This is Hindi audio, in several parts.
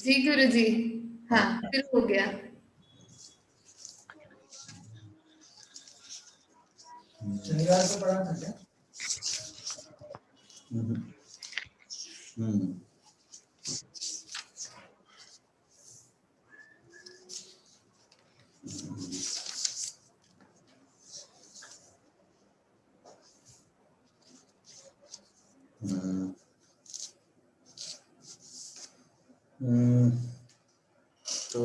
जी गुरुजी। हाँ हाँ। फिर हो गया। शनिवार को पढ़ा था क्या? तो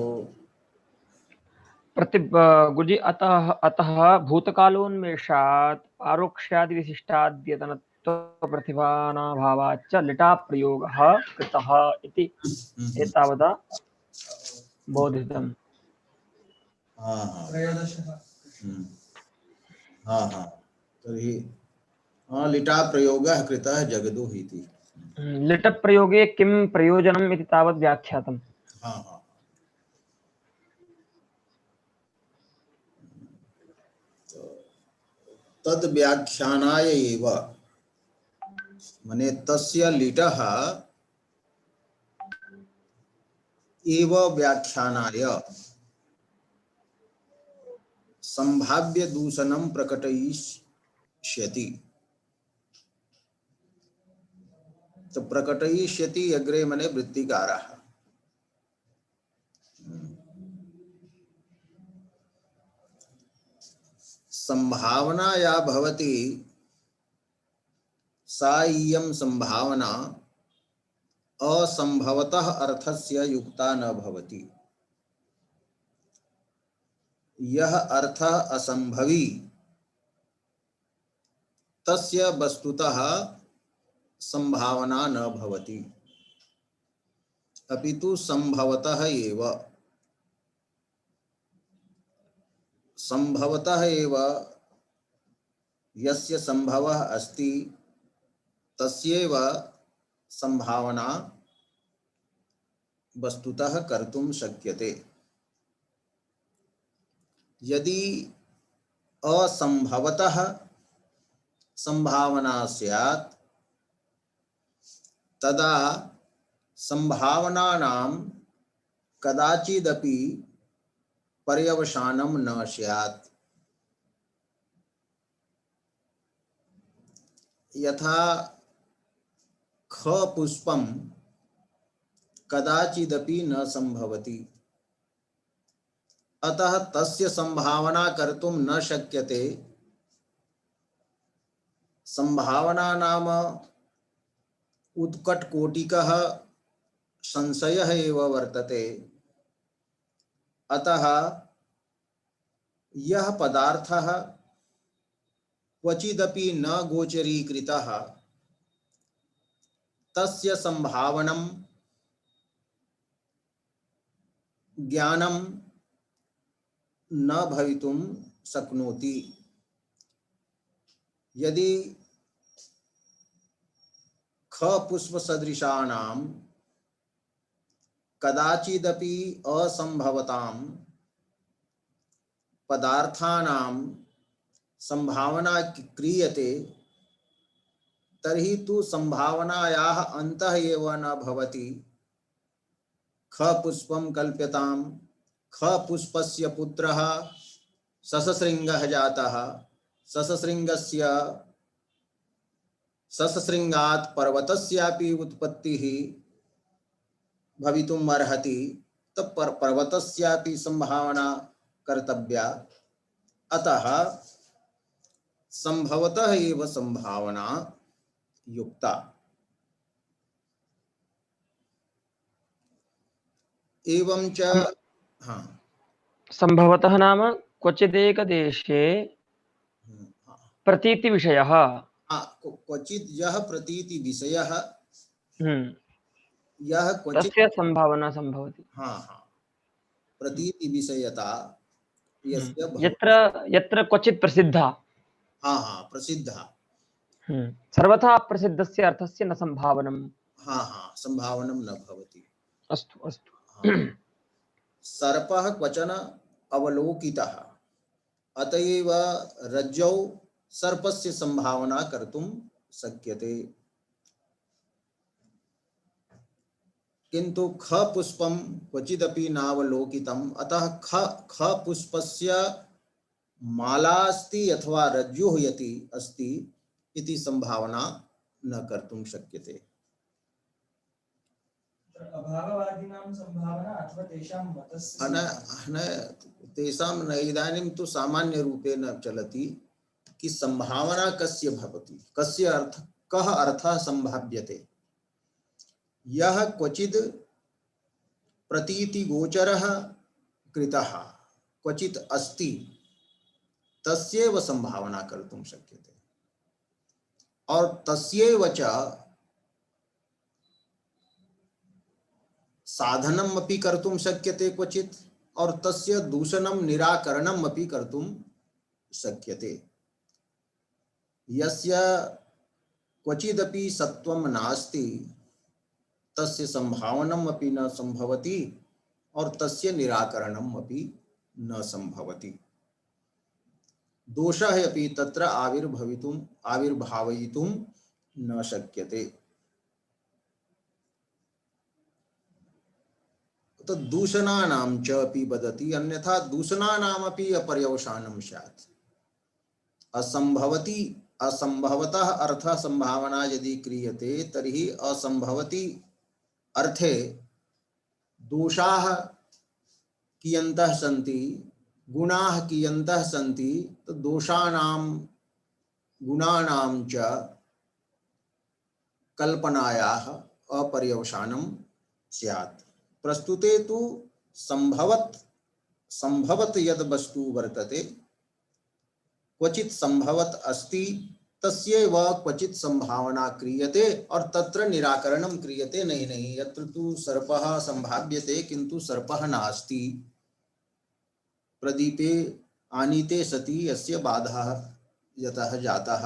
गुरुजी अतः अतः भूतकालोन्मेषात् आरोक्ष्यादि विशिष्टाद्यतनत्व प्रतिभानाभावाच्च लिटा प्रयोगः कृतः इति एतावता बोधितम्। हाँ हाँ त्रयोदशः। हाँ हाँ तर्हि लिटा प्रयोगः कृतः जगदो इति। लिट प्रयोगे किं प्रयोजनम् इति तावत् व्याख्यातम्। हाँ हाँ तद व्याख्यानाय एव मने तस्य लिटः एव व्याख्यानाय संभाव्य दूषणं प्रकटयिष्यति। तो प्रकटयिष्यति अग्रे मने वृत्तिकारः। संभावना या भवति सा इयं संभावना असंभवतः अर्थस्य युक्ता न भवति। यह अर्थ असंभवी तस्य वस्तुतः संभावना न भवति अपितु संभवतः एव। संभवतः एव यस्य संभवः अस्ति तस्यैव संभावना वस्तुतः कर्तुं शक्यते। यदि असंभवतः संभावना स्यात् तदा संभावनानां कदाचिदपि पर्यवसानं न स्यात्। यथा ख पुष्पं कदाचिदपि न संभवति अतः तस्य संभावना कर्तुं न शक्यते। संभावना नाम उत्कटकोटिकः संशयः एव वर्तते। अतः यह पदार्थः क्वचिदपि न गोचरीकृतः तस्य संभावनं ज्ञानं न भवितुं शक्नोति। यदि ख पुष्प सदृशानां कदाचिदपि असंभवतां पदार्थानां संभावना क्रियते तर्हि तु संभावनायाः अन्तः एव न भवति। ख पुष्पं कल्प्यतां ख पुष्पस्य पुत्रः ससशृङ्गः जातः ससशृङ्गस्य ससशृङ्गात् पर्वतस्यापि उत्पत्तिः भवितुम् अर्हति। तत् पर्वतस्यापि संभावना कर्तव्या। अतः संभवतः एव संभावना युक्ता। एवं च हाँ संभवतः नाम क्वचिदेक देशे प्रतीति विषयः। क्वचित् यः प्रतीति विषयः यह क्वचित् तस्य संभावना संभवति। हाँ हाँ प्रतीति विषयता यस्य यत्र यत्र क्वचित् प्रसिद्धा। हाँ हाँ प्रसिद्धा। सर्वथा प्रसिद्धस्य अर्थस्य न संभावनम्। हाँ हाँ संभावनं न भवति। अस्तु अस्तु। सर्पः क्वचन अवलोकितः अतएव रज्जौ सर्पस्य संभावना कर्तुं शक्यते। किंतु ख पुष्पम क्वचिदपि नावलोकितम, अतः ख पुष्पस्य मालास्ति अथवा रज्जुः यति अस्ति इति संभावना न कर्तुं शक्यते। अभाववादिनां संभावना अथवा तेषां मतस्य न तेषां न, इदानीं तु सामान्य रूपेण चलति कि संभावना कस्य भवति, कस्य अर्थ, कः अर्थः संभाव्यते। यः क्वचिद् प्रतीति गोचरः कृतः क्वचित् अस्ति तस्यैव संभावना कर्तुं शक्यते, और तस्यैव च साधनम् अपि कर्तुं शक्यते क्वचित्, और तस्य दूषणं निराकरणम् अपि कर्तुं शक्यते। यस्य क्वचिदपि सत्वं नास्ति तस्य संभावनम् अपि न संभवति और तस्य निराकरणम् अपि न संभवति। दोषः अपि तत्र आविर्भावयितुं न शक्यते। तो दूषणानां च अपि वदति, अन्यथा दूषणानामपि अपर्यवसानं स्यात्। असंभवतः अर्थ संभावना यदि क्रियते तर्हि असंभवति अर्थे दोषाः कियन्तः सन्ति, गुणाः कियन्तः सन्ति, तो दोषाणां गुणानां च कल्पनायाः अपर्यवसानं स्यात्। प्रस्तुते तु संभवत यद वस्तु वर्तते, क्वचित् संभवत अस्ति तस्यैव क्वचित् संभावना क्रियते और तत्र निराकरणं क्रियते। नहीं, यत्र तु सर्पः संभाव्यते किंतु सर्पः नास्ति, प्रदीपे आनीते सति यस्य बाधः यतः जातः।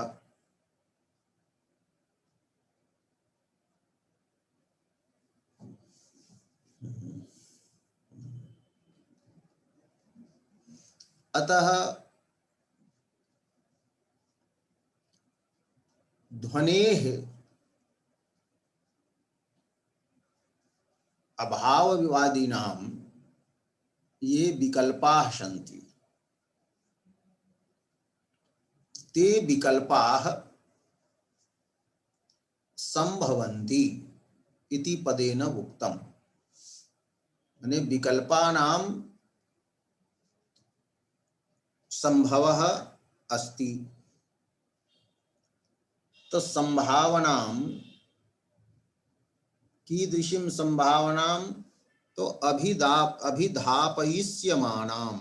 अतः ध्वनेः अभाववादिनां ये विकल्पाः सन्ति, ते विकल्पाः संभवन्ति इति पदेन उक्तम्। माने विकल्पानां संभवः अस्ति, तो संभावनां कीदृशीं संभावनां, तो अभिधापयिष्यमाणां,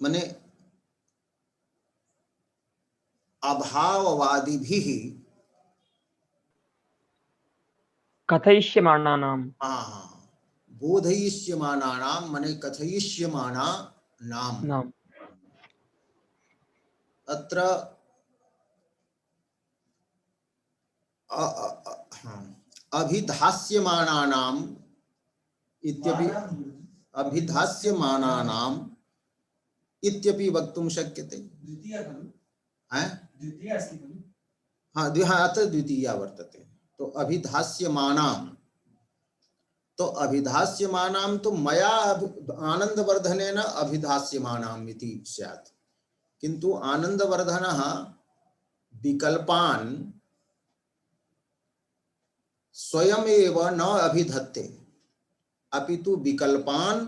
माने अभाववादिभिः कथयिष्यमाणानां, बोधयिष्यमाणानां माने कथयिष्यमाणानां, नाम अत्र अभिधास्यमाणानाम् इत्यपि अभिधास्यमानानाम् इत्यपि वक्तुं शक्यते। द्वितीया खलु? हैं? द्वितीया अस्ति खलु? हाँ, अत्र द्वितीया वर्तते। तो अभिधास्यमानां, तो अभिधास्यमानां तो मया आनंदवर्धनेन अभिधास्यमानाम् इति स्यात्, किंतु आनंदवर्धनः विकल्पान् स्वयमेव न अभिधत्ते, अपितु विकल्पान्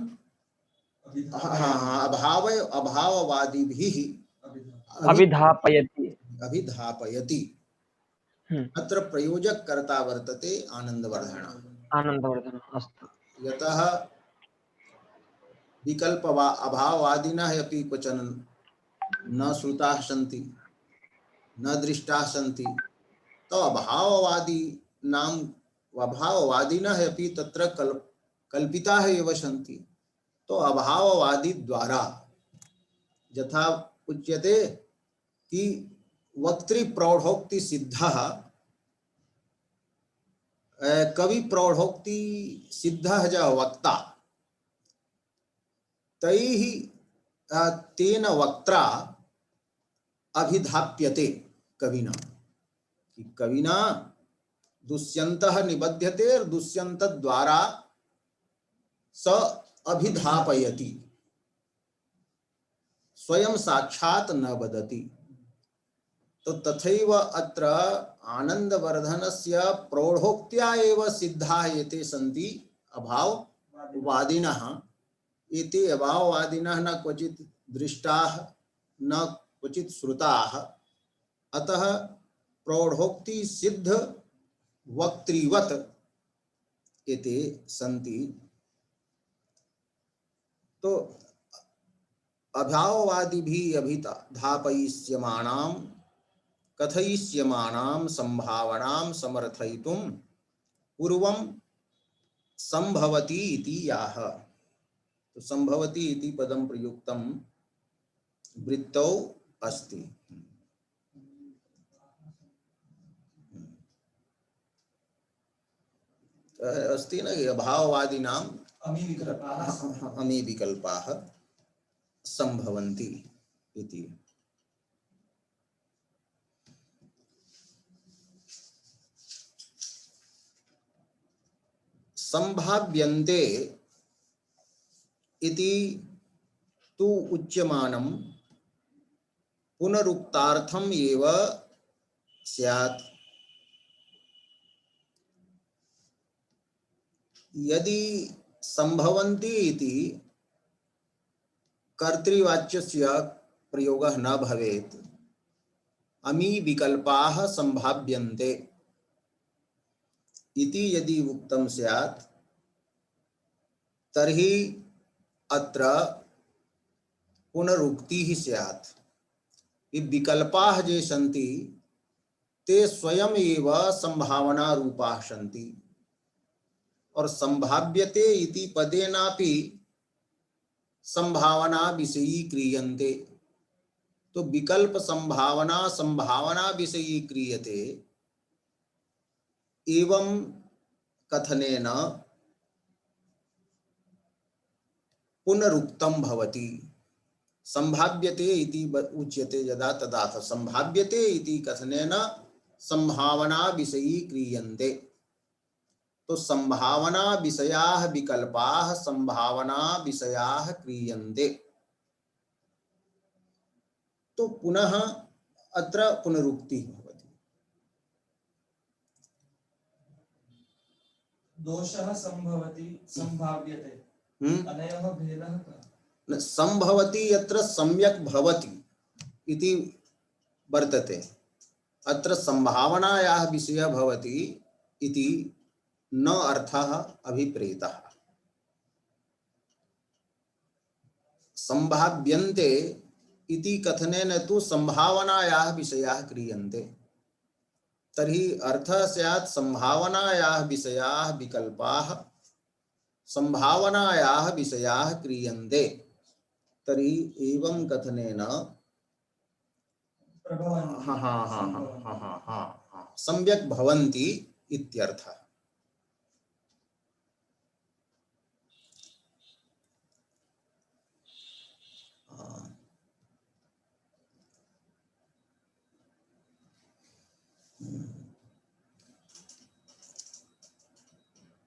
अभाववादिभिः अभिधापयति। अत्र प्रयोजक कर्ता वर्तते आनंदवर्धनः। अस्तु। यतः विकल्प अभाववादिनः अपि क्वचन न श्रुताः सन्ति, न दृष्टाः सन्ति, तो अभाववादिनः अपि तत्र कल्पिताः एव सन्ति। तो अभाववादी द्वारा यथा उच्यते कि वक्तृ प्रौढ़ोक्ति सिद्धः, कवि प्रौढ़ोक्ति सिद्धः ज वक्ता, तैः तेन वक्त्रा अभिधाप्यते कविना, कि कविना दुष्यन्तः निबध्यते और दुष्यंत द्वारा स अभिधापयति, स्वयं साक्षात् न वदति। तो तथैव अत्र आनन्दवर्धनस्य प्रौढोक्त्या एव सिद्धाः एते सन्ति अभाववादिनः। एते अभाववादिनः न क्वचित् दृष्टाः न क्वचित् श्रुताः, अतः प्रौढोक्ति सिद्ध वक्तृवत् एते सन्ति। तो अभाववादिभिः अभिधापयिष्यमाणां कथयिष्यमाणां संभावनां समर्थयितुं पूर्वं संभवति इति याह। तो संभवति इति पदं प्रयुक्तं वृत्तौ अस्ति। अस्ति न अभाववादिनाम् अमी विकल्पाः संभवन्ति इति। संभाव्यन्ते इति तु उच्यमानं पुनरुक्तार्थम एव स्यात्। यदि संभवन्ति इति कर्तृवाच्यस्य प्रयोगः न भवेत्, अमी विकल्पाः संभाव्यन्ते इति यदि उक्तं स्यात्, तर्हि अत्र पुनरुक्तिः स्यात्। ये विकल्पाः ये सन्ति ते स्वयं एव संभावना रूपाः सन्ति, और संभाव्यते इति पदेनापि संभावना विषयी क्रियन्ते। तो विकल्प संभावना संभावना विषयी क्रियते, एवं कथनेन पुनरुक्तं भवति। संभाव्यते इति उच्यते यदा तदा संभाव्यते इति कथनेन संभावना विषयी क्रियन्ते। तो संभावना विषयाः विकल्पाः संभावना विषयाः क्रियन्ते। तो पुनः अत्र पुनरुक्ति भवति। दोषः संभवति संभाव्यते, अनयोः भेदः कः? न संभवति यत्र सम्यक् भवति इति वर्तते, अत्र संभावनायाः विषयः भवति इति न अर्थः अभिप्रेतः। संभाव्यन्ते इति कथनेन तु संभावनायाः विषयाः क्रियन्ते, तर्हि अर्थः स्यात् संभावनायाः विषयाः विकल्पाः संभावनायाः विषयाः क्रियन्ते। तर्हि एवं कथनेन सम्यक् भवन्ति इत्यर्थः।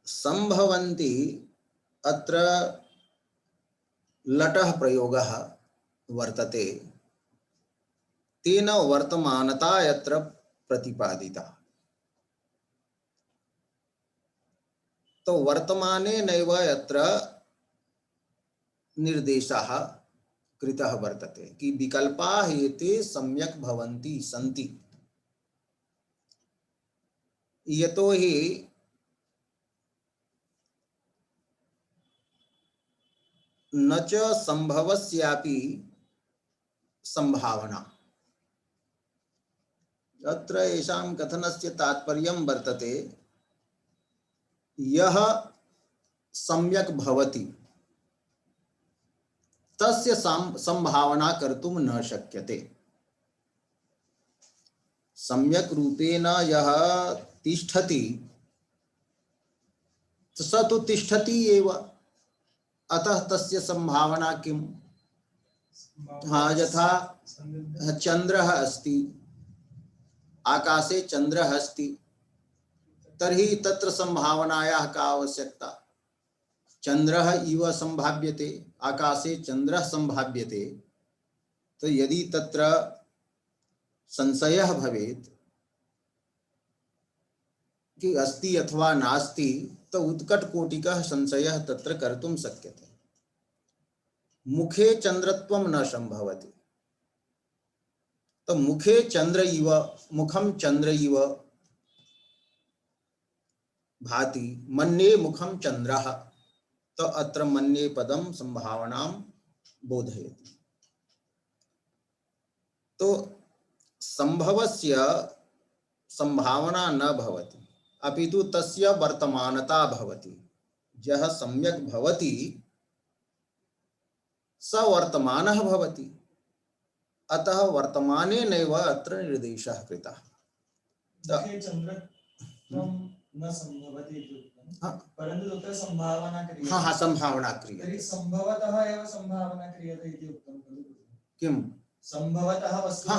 संभवन्ति अत्र लटः प्रयोगः वर्तते, तेन वर्तमानता यत्र प्रतिपादिता। तो वर्तमाने नैव यत्र निर्देशः कृतः वर्तते कि विकल्पाः एते सम्यक् भवन्ति सन्ति। यतो हि न च संभवस्यापि संभावना। अत्र येषां कथनस्य तात्पर्यं वर्तते यः सम्यक् भवति तस्य संभावना कर्तुं न शक्यते। सम्यक् रूपेण यः तिष्ठति स तु तिष्ठति एव, अतः तस्य संभावना किम्? हाँ, यथा चंद्रः अस्ति, आकाशे चंद्रः अस्ति, तर्हि तत्र संभावनायाः का आवश्यकता? चंद्रः इव संभाव्यते, आकाशे चंद्रः संभाव्यते। तो यदि तत्र संशयः भवेत् कि अस्ति अथवा नास्ति, तो उत्कटकोटिकः संशयः तत्र कर्तुं शक्यते। मुखे चंद्रत्वं न संभवति। तो मुखे चंद्र इव, मुखम चंद्र इव भाति, मन्ये मुखम चंद्रः। तो अत्र मन्ये पदम संभावनां बोधयति। तो संभवस्य संभावना न भवति, अपितु तस्य वर्तमानता भवति। यः सम्यक् भवति स वर्तमानः भवति। अतः वर्तमाने नैव अत्र निर्देशः कृतः। मुखे चंद्रत्वं न संभवति इत्युक्तं, परन्तु तत्र संभावना क्रियते। हाँ, संभावना क्रियते। तर्हि संभवतः एव संभावना क्रियते इति उक्तं खलु? किं? संभवतः वस्तु।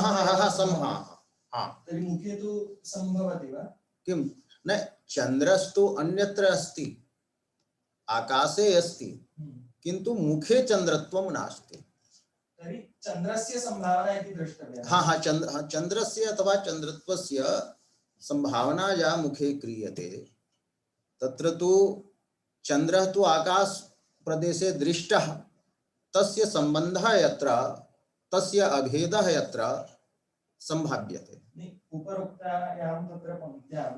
तर्हि मुखे तु संभवति वा? किं? न, चंद्रस्तु अन्यत्र अस्ति, आकाशे अस्ति, किंतु मुखे चंद्रत्वं नास्ति। तर्हि चंद्रस्य संभावना इति द्रष्टव्या। हाँ, चंद्रस्य अथवा चंद्रत्वस्य संभावना या मुखे क्रियते, तत्र तु चंद्रः तु आकाश प्रदेशे दृष्टः, तस्य संबंधः यत्र, तस्य अभेदः यत्र संभाव्यते। उपरोक्तायां तत्र पंक्त्यां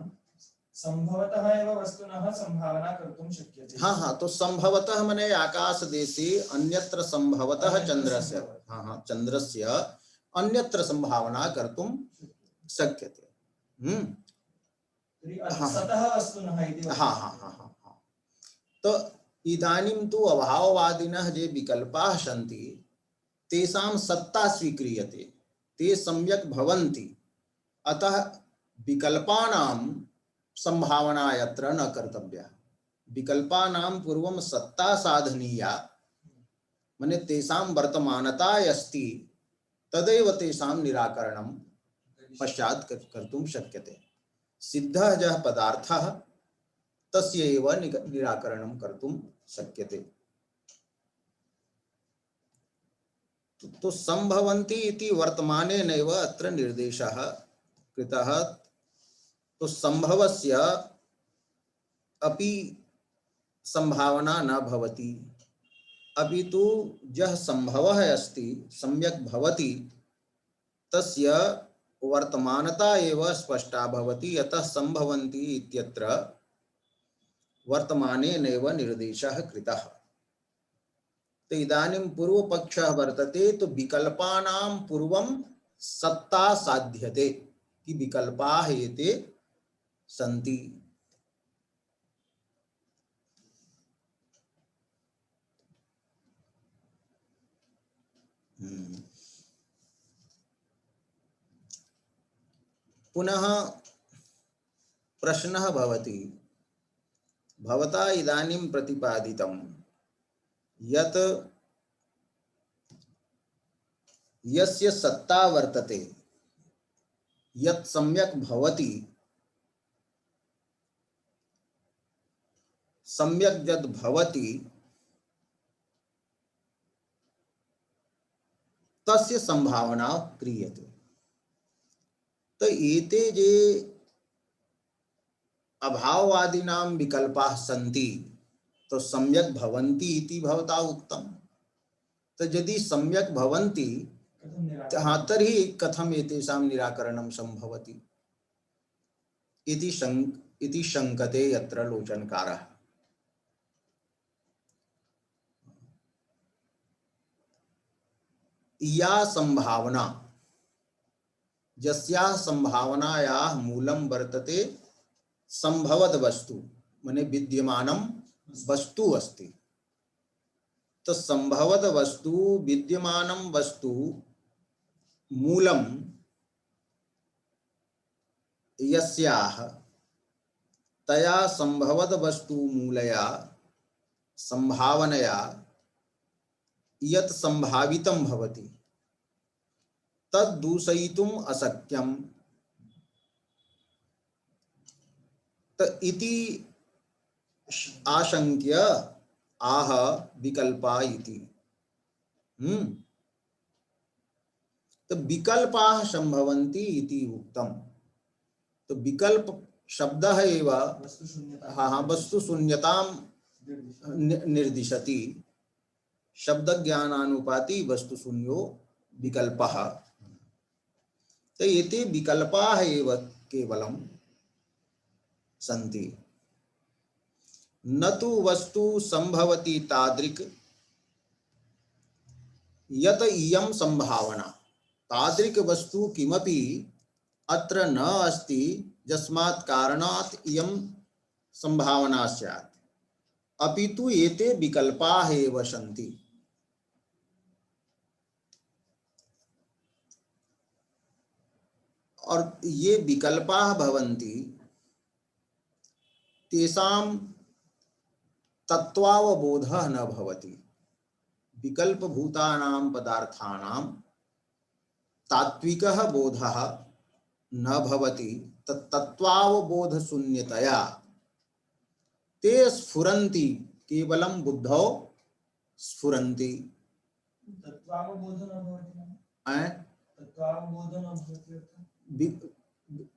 संभवतः एव वस्तुनः संभावना कर्तुं शक्यते। हाँ, तो संभवतः माने आकाश देशे अन्यत्र संभवतः चंद्रस्य, चंद्रस्य अन्यत्र संभावना कर्तुं शक्यते। सतः वस्तुनः इति। हाँ। तो इदानीं तु अभाववादिनः ये विकल्पाः सन्ति, तेषां सत्ता स्वीक्रियते, ते सम्यक् भवन्ति। अतः विकल्पानां संभावना यत्र न कर्तव्या। विकल्पानां पूर्वं सत्ता साधनीया, माने तेषां वर्तमानता अस्ति, तदेव तेषां निराकरणं पश्चात् कर्तुं शक्यते। सिद्धः यः पदार्थः तस्य एव निराकरणं कर्तुं शक्यते। तो संभवन्ति इति वर्तमाने नैव अत्र निर्देशः कृतः। तो संभवस्य अपि संभावना न भवति, अपितु यः संभवः अस्ति सम्यक् भवति, तस्य वर्तमानता एव स्पष्टा भवति। यतः संभवन्ति इत्यत्र वर्तमाने नैव निर्देशः कृतः। तो इदानीं पूर्वपक्षः वर्तते, तो विकल्पानां पूर्वं सत्ता साध्यते कि विकल्पाः एते सन्ति। पुनः प्रश्नः भवति, भवता इदानीं प्रतिपादितं यत् यस्य सत्ता वर्तते, यत् सम्यक् भवति, सम्यक् यद् भवति, तस्य संभावना क्रियते। तो एते जे अभाववादिनां विकल्पाः सन्ति, तो सम्यक् भवन्ति इति भवता उक्तं। तो यदि सम्यक् भवन्ति, तर्हि कथम् एतेषां निराकरणं सम्भवति इति शङ्कते यत्र लोचनकारः। या संभावना, यस्याः संभावनायाः मूलं वर्तते संभवद वस्तु, माने विद्यमानं वस्तु अस्ति। तो संभवद वस्तु, विद्यमानं वस्तु मूलं यस्याः, तया संभवद वस्तु मूलया संभावनया यत् संभावितं भवति तद् दूषयितुम् अशक्यम्। तो इति आशंक्य आह विकल्पा इति। तो विकल्पाः संभवन्ति इति उक्तम। तो विकल्प शब्द है एवं वस्तु शून्यतां निर्दिशति। शब्द ज्ञानानुपाति वस्तु शून्यो विकल्पः। तो एते विकल्पाः एव केवलं सन्ति, न तु वस्तु संभवति तादृक् यत इयं संभावना। तादृक् वस्तु किमपि अत्र न अस्ति यस्मात् कारणात् इयं संभावना स्यात्, अपितु एते विकल्पाः एव सन्ति। और ये विकल्पाः भवन्ति तेषां तत्त्वावबोधः न भवति। विकल्पभूतानां पदार्थानां तात्विकः बोधः न भवति। तत्त्वावबोध शून्यतया ते स्फुरन्ति, केवलं बुद्धौ स्फुरन्ति।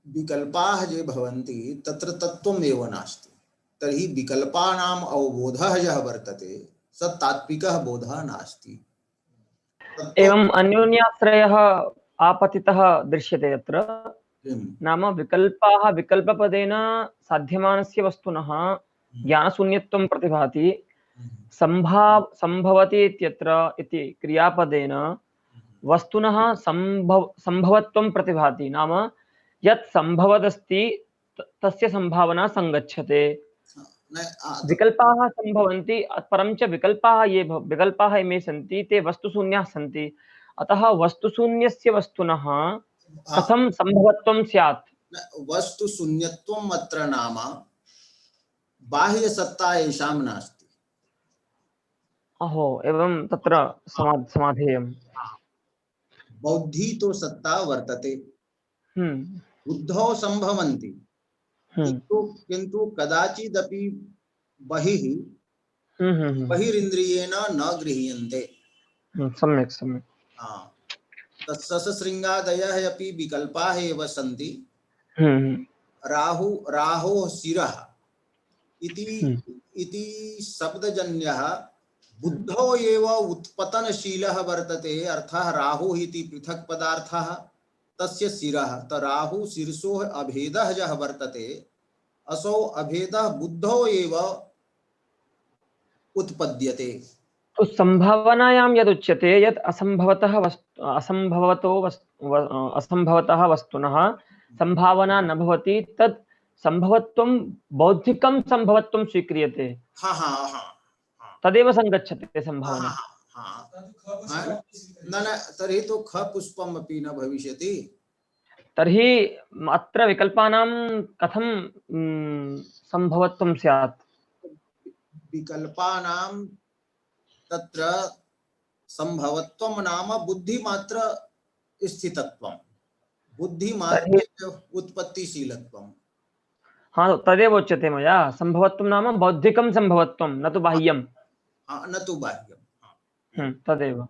विकल्पाः ये भवन्ति तत्र तत्त्वमेव नास्ति। तर्हि विकल्पानाम् अवबोधः यः वर्तते स तात्विकः बोधः नास्ति। एवं अन्योन्याश्रयः आपतितः दृश्यते यत्र। नाम विकल्पाः विकल्पपदेन साध्यमानस्य वस्तुनः ज्ञानशून्यत्वं प्रतिभाति। संभवति इत्यत्र इति क्रियापदेन वस्तुनः संभवत्वं प्रतिभाति। नाम यत् संभवदस्ति तस्य संभावना संगच्छते। विकल्पाः संभवन्ति, परं च विकल्पाः इमे सन्ति ते वस्तुशून्याः सन्ति। अतः वस्तुशून्यस्य वस्तुनः कथं संभवत्वं स्यात्? वस्तुशून्यत्वम् अत्र नाम बाह्यसत्ता येषां नास्ति। अहो, एवं तत्र समाधेयम्। बौद्धि तो सत्ता वर्तते, बुद्धौ संभवन्ति, किन्तु कदाचिदपि बहिरिन्द्रियेण न गृह्यन्ते। सम्यक् सम्यक्। तत्सशृङ्गादयः अपि विकल्पाः एव सन्ति। राहोः शिरः इति शब्दजन्यः बुद्धौ एव उत्पतनशीलः वर्तते। अर्थः राहुः इति पृथक् पदार्थः, तस्य शिरः। तो राहु शीर्षोः अभेदः यः वर्तते, असौ अभेदः बुद्धौ एव उत्पद्यते। तो संभावनायां यदुच्यते यत् असंभवतः वस्तुनः संभावना न भवति, तत् संभवत्वं बौद्धिकं संभवत्वं स्वीक्रियते। तदेव संगच्छते संभावना। न तर्हि तो ख पुष्पम् अपि न भविष्यति। तर्हि अत्र विकल्पानां कथं संभवत्वं स्यात्? विकल्पानां तत्र संभवत्वं नाम बुद्धिमात्र स्थितत्वं, बुद्धिमात्र उत्पत्तिशीलत्वं। हाँ, तदेव उच्यते मया। संभवत्वं नाम बौद्धिकं संभवत्वं, न तु बाह्यं। न तु बाह्यं। तदेव।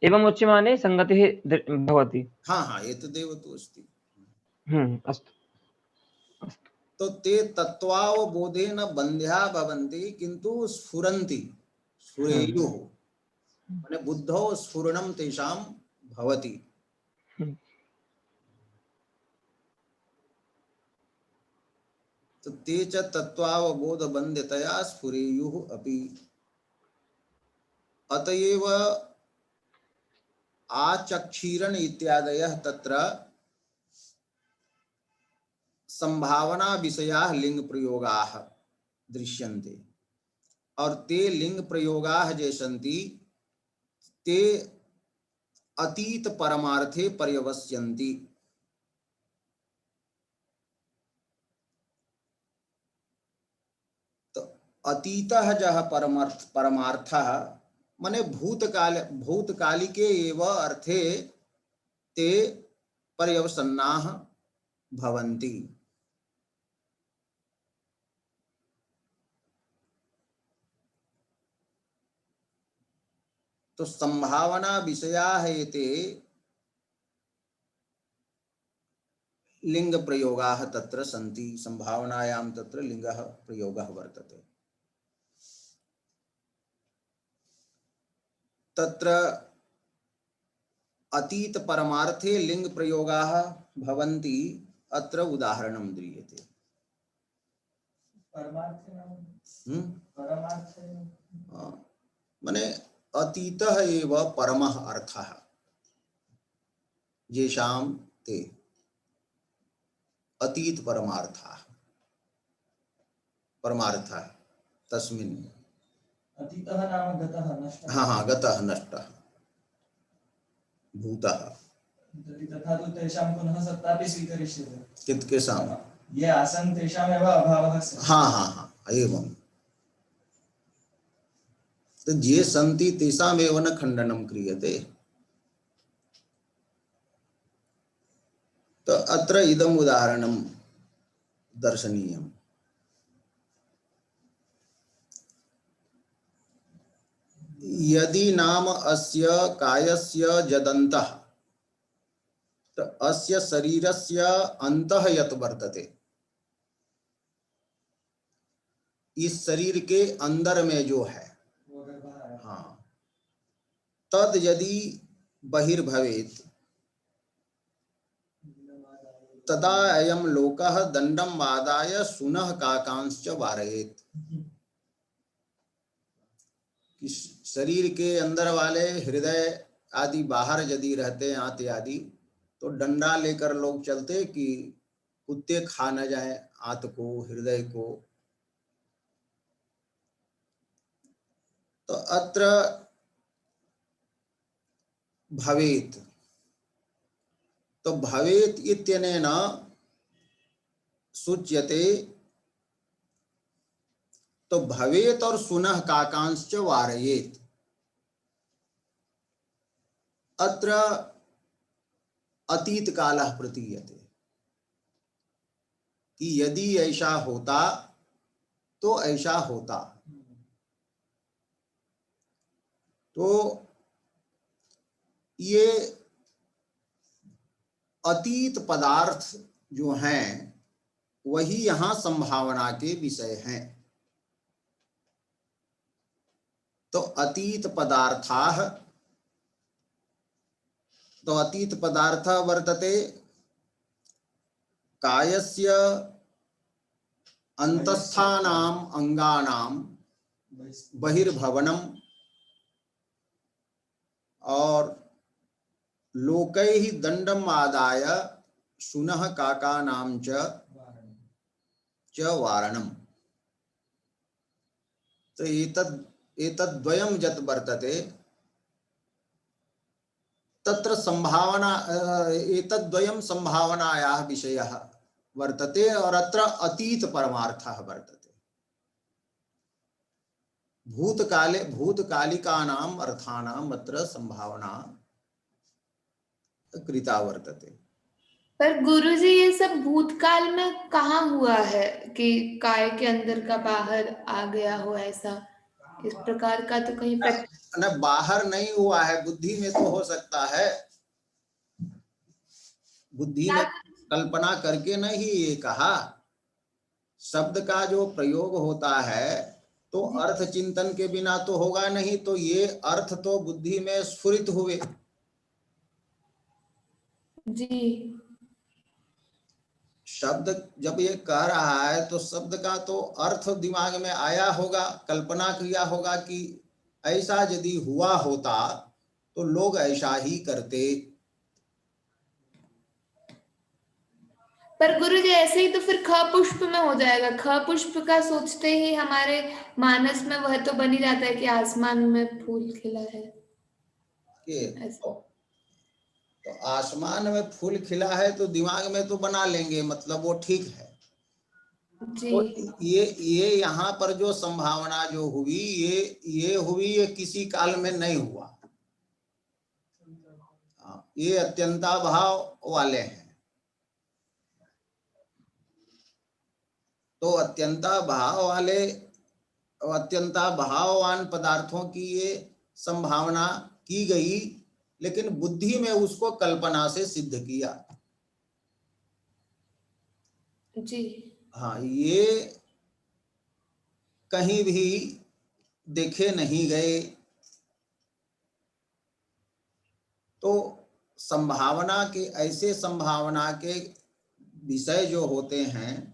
एवम् उच्यमाने संगतिः भवति। एतदेव तु अस्ति। अस्तु। तो ते तत्त्वावबोधेन बन्ध्या भवन्ति, किन्तु स्फुरन्ति, स्फुरेयुः। माने बुद्धौ स्फुरणं तेषां भवति। तो ते च तत्त्वावबोधबन्ध्यतया स्फुरेयुः अपि। अतएव आचक्षीरन इत्यादयः तत्र संभावना विषयाः लिंग प्रयोगाः दृश्यन्ते। और ते लिंग प्रयोगाः ये सन्ति ते अतीत परमार्थे पर्यवस्यन्ति। तो अतीतः जः परमार्थः माने भूतकालिके एव अर्थे ते पर्यवसन्नाः भवन्ति। तो संभावना विषया हेते लिंग प्रयोगाः तत्र सन्ति, संभावनायां तत्र लिंगः प्रयोगः वर्तते। तत्र अतीत परमार्थे लिंग प्रयोगाः भवन्ति, अत्र उदाहरणं दीयते। माने अतीतः एव परमः अर्थः येषां ते अतीत परमार्थः परमार्थः तस्मिन्। अतीतः नाम गतः नष्टः। हाँ, गतः नष्टः भूतः। तथा तु तेषां पुनः सत्तापि स्वीकरिष्यते। केषां ये आसन् तेषामेव अभावः स्यात्। हाँ एवं। तो ये सन्ति तेषामेव न खण्डनं क्रियते। तो अत्र इदम् उदाहरणं दर्शनीयम्। यदि नाम अस्य कायस्य जदन्तः, तो अस्य शरीरस्य अन्तः यत् वर्तते, इस शरीर के अंदर में जो है, हाँ, तद यदि बहिर्भवेत् तदा अयं लोकः दंडम आदाय सुनः काकांश्च वारयेत्। शरीर के अंदर वाले हृदय आदि बाहर यदि रहते हैं, आंत आदि, तो डंडा लेकर लोग चलते कि कुत्ते खा न जाए आंत को, हृदय को। तो अत्र भवेत्, तो भवेत् इत्यनेन सूच्यते। तो भवेत् और सुनः काकांश्च वारयेत्, अत्र अतीत कालः प्रतीयते कि यदि ऐसा होता तो ऐसा होता। तो ये अतीत पदार्थ जो हैं वही यहाँ संभावना के विषय हैं। तो अतीत पदार्थाः, तो अतीत पदार्थ वर्तते कायस्य अंतस्थानाम अंगानाम बहिर्भवनम और लोकैः दंडम आदाय शुनः काकानाम च वारणम। तो एतद्द्वयं यत् वर्तते तत्र संभावना, एतद्द्वयं संभावनायाः विषयः वर्तते और अत्र अतीत परमार्थः वर्तते। भूतकाले भूतकालिकानाम् अर्थानाम् अत्र संभावना कृता वर्तते। पर गुरुजी ये सब भूतकाल में कहाँ हुआ है कि काय के अंदर का बाहर आ गया हो, ऐसा इस प्रकार का तो कहीं न बाहर नहीं हुआ है, बुद्धि में तो हो सकता है। बुद्धि ने कल्पना करके नहीं ये कहा। शब्द का जो प्रयोग होता है तो अर्थ चिंतन के बिना तो होगा नहीं। तो ये अर्थ तो बुद्धि में स्फुरित हुए जी। शब्द जब ये कह रहा है तो शब्द का तो अर्थ दिमाग में आया होगा, कल्पना किया होगा कि ऐसा यदि हुआ होता तो लोग ऐसा ही करते। पर गुरु जी ऐसे ही तो फिर ख पुष्प में हो जाएगा। ख पुष्प का सोचते ही हमारे मानस में वह तो बन ही जाता है कि आसमान में फूल खिला है। तो आसमान में फूल खिला है तो दिमाग में तो बना लेंगे, मतलब वो ठीक है जी। तो ये यहाँ पर जो संभावना जो हुई, ये हुई, ये किसी काल में नहीं हुआ। ये अत्यंताभाव वाले हैं। तो अत्यंताभाव वाले, अत्यंताभाववान पदार्थों की ये संभावना की गई, लेकिन बुद्धि में उसको कल्पना से सिद्ध किया। जी। हाँ, ये कहीं भी देखे नहीं गए। तो संभावना के, ऐसे संभावना के विषय जो होते हैं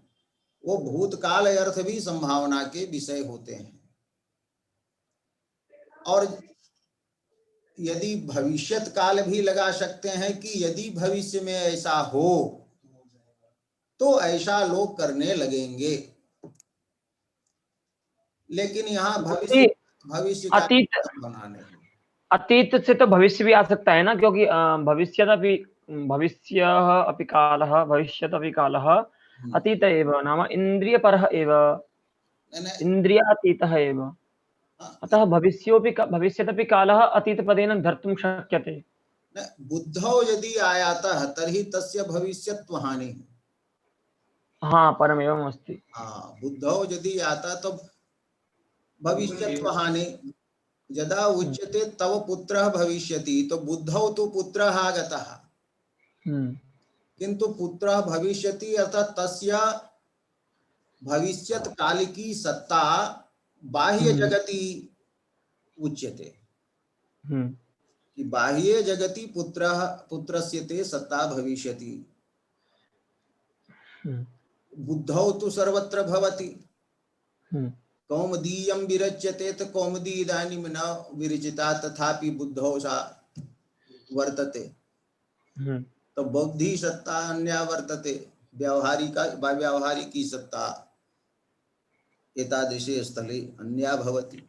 वो भूतकाल अर्थ भी संभावना के विषय होते हैं। और यदि भविष्यत काल भी लगा सकते हैं कि यदि भविष्य में ऐसा हो तो ऐसा लोग करने लगेंगे। लेकिन यहाँ भविष्य भविष्य का अतीत बना नहीं। अतीत से तो भविष्य भी आ सकता है ना, क्योंकि भविष्यदपि भविष्यः अपि कालः भविष्यदपि कालः अतीत एव, नाम इन्द्रियपरः एव, नहीं, इन्द्रियातीतः एव। अतः भविष्यदपि कालः अतीतपदेन धर्तुं शक्यते। बुद्धौ यदि आयातः तर्हि तस्य भविष्यत्व हानि। हाँ, परमेवम् अस्ति। हाँ, बुद्धौ यदि आता तो भविष्यत्व हानि। यदा उच्यते तव पुत्रः भविष्यति, तो बुद्धौ तो पुत्रः आगतः, किंतु पुत्रः भविष्यति अर्थात तस्य भविष्यत् काल की सत्ता बाह्य जगति उच्यते, कि बाह्य जगति पुत्रः पुत्रस्य ते सत्ता भविष्यति। बुद्धौ तु सर्वत्र भवति। कौमुदीयं विरच्यते तो कौमुदी इदानीं न विरचिता, तथापि बुद्धौ सा वर्तते। तो बौद्धि सत्ता अन्या वर्तते, व्यावहारिकी सत्ता एतादृशे स्थले अन्या भवति।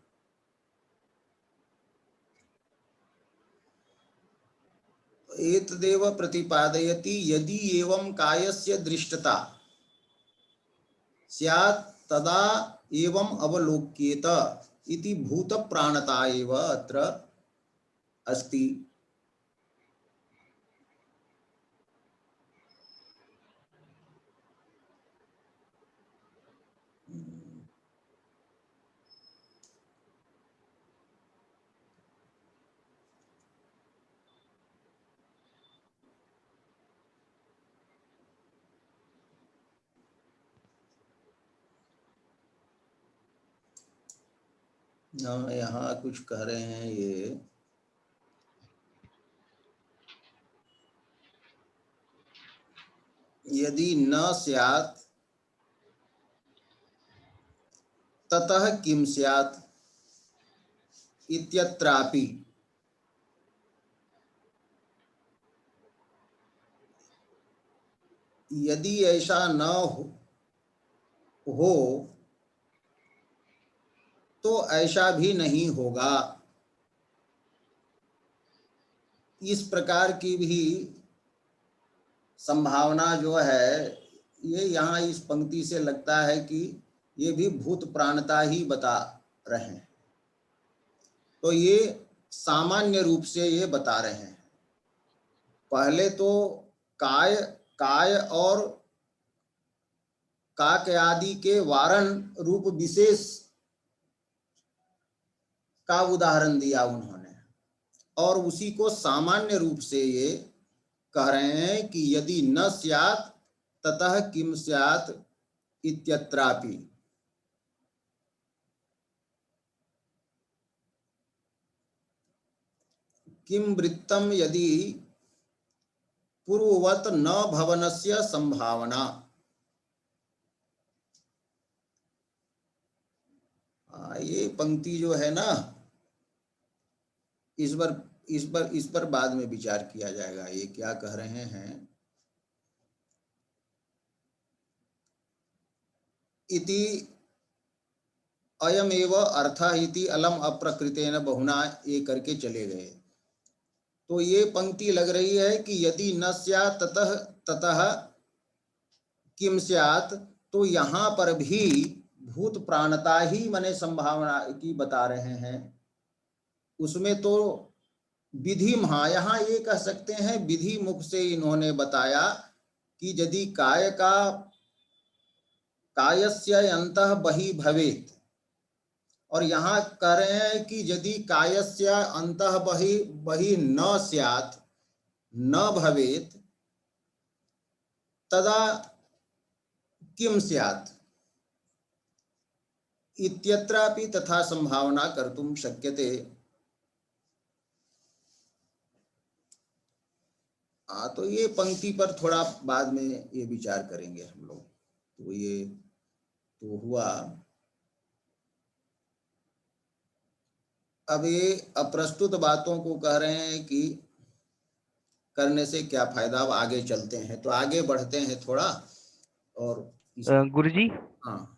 एतदेव प्रतिपादयति यदि एवं कायस्य दृष्टता स्यात् तदा एवं अवलोक्येत इति भूत प्राणता एव अत्र अस्ति। यहाँ कुछ कह रहे हैं ये, यदि न स्यात् ततः किम स्यात् इत्यत्रापि। यदि ऐसा न हो तो ऐसा भी नहीं होगा। इस प्रकार की भी संभावना जो है, ये यहाँ इस पंक्ति से लगता है कि ये भी भूत प्राणता ही बता रहे हैं। तो ये सामान्य रूप से ये बता रहे हैं। पहले तो काय और काक आदि के वारण रूप विशेष का उदाहरण दिया उन्होंने, और उसी को सामान्य रूप से ये कह रहे हैं कि यदि न स्यात् ततः किम स्यात् इत्यत्रापि। किम वृत्तम यदि पूर्ववत न भवनस्य संभावना। ये पंक्ति जो है ना, इस पर बाद में विचार किया जाएगा। ये क्या कह रहे हैं, इति अयमेव अर्थः इति अलम अप्रकृतेन बहुना, ये करके चले गए। तो ये पंक्ति लग रही है कि यदि न स्यात् ततः किम स्यात्, तो यहाँ पर भी भूत प्राणता ही माने संभावना की बता रहे हैं। उसमें तो विधि महा, यहाँ ये कह सकते हैं विधि मुख से इन्होंने बताया कि यदि कायस्य अंतः बहि भवेत् और यहाँ कह रहे हैं कि यदि कायस्य अंतः बहि न स्यात् न भवेत् तदा किम स्यात् इत्यत्रापि तथा संभावना कर्तुं शक्यते। तो ये पंक्ति पर थोड़ा बाद में ये विचार करेंगे हम लोग। तो ये तो हुआ। अब ये अप्रस्तुत बातों को कह रहे हैं कि करने से क्या फायदा। अब आगे चलते हैं, तो आगे बढ़ते हैं थोड़ा। और गुरुजी, हाँ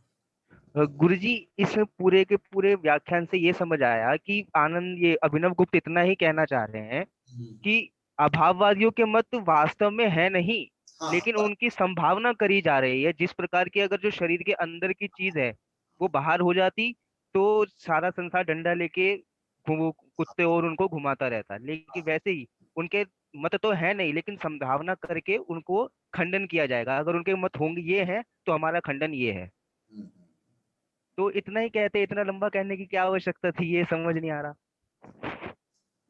गुरुजी, इस पूरे के पूरे व्याख्यान से ये समझ आया कि आनंद ये अभिनव गुप्त इतना ही कहना चाह रहे हैं कि अभाववादियों के मत वास्तव में है नहीं, हाँ लेकिन उनकी संभावना करी जा रही है। जिस प्रकार की अगर जो शरीर के अंदर की चीज है वो बाहर हो जाती तो सारा संसार डंडा लेके वो कुत्ते और उनको घुमाता रहता, लेकिन वैसे ही उनके मत तो है नहीं, लेकिन संभावना करके उनको खंडन किया जाएगा। अगर उनके मत होंगे ये है तो हमारा खंडन ये है। तो इतना ही कहते, इतना लंबा कहने की क्या आवश्यकता थी, ये समझ नहीं आ रहा।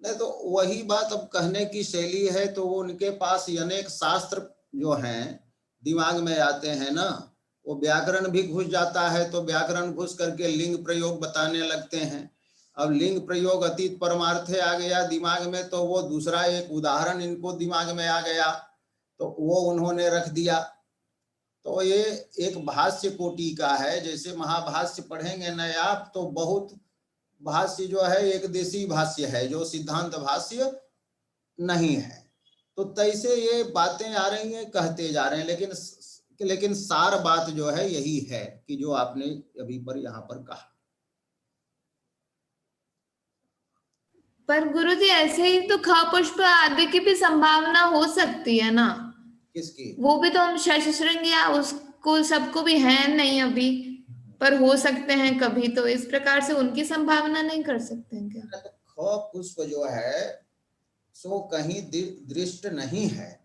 नहीं तो वही बात अब कहने की शैली है। तो वो उनके पास अनेक शास्त्र जो हैं दिमाग में आते हैं ना, वो व्याकरण भी घुस जाता है तो व्याकरण घुस करके लिंग प्रयोग बताने लगते हैं। अब लिंग प्रयोग अतीत परमार्थे आ गया दिमाग में, तो वो दूसरा एक उदाहरण इनको दिमाग में आ गया तो वो उन्होंने रख दिया। तो ये एक भाष्य कोटि का है। जैसे महाभाष्य पढ़ेंगे न आप, तो बहुत भाष्य जो है एक देशी भाष्य है जो सिद्धांत भाष्य नहीं है। तो तैसे ये बातें आ रही हैं, कहते जा रहे हैं, लेकिन सार बात जो है यही है कि जो आपने अभी पर यहाँ पर कहा। पर गुरुजी ऐसे ही तो ख पुष्प आदि की भी संभावना हो सकती है ना। किसकी? वो भी तो हम शशश्रृंग या उसको सबको भी है नहीं अभी, पर हो सकते हैं कभी। तो इस प्रकार से उनकी संभावना नहीं कर सकते हैं क्या? तो ख पुष्प जो है सो कहीं दृष्ट नहीं है,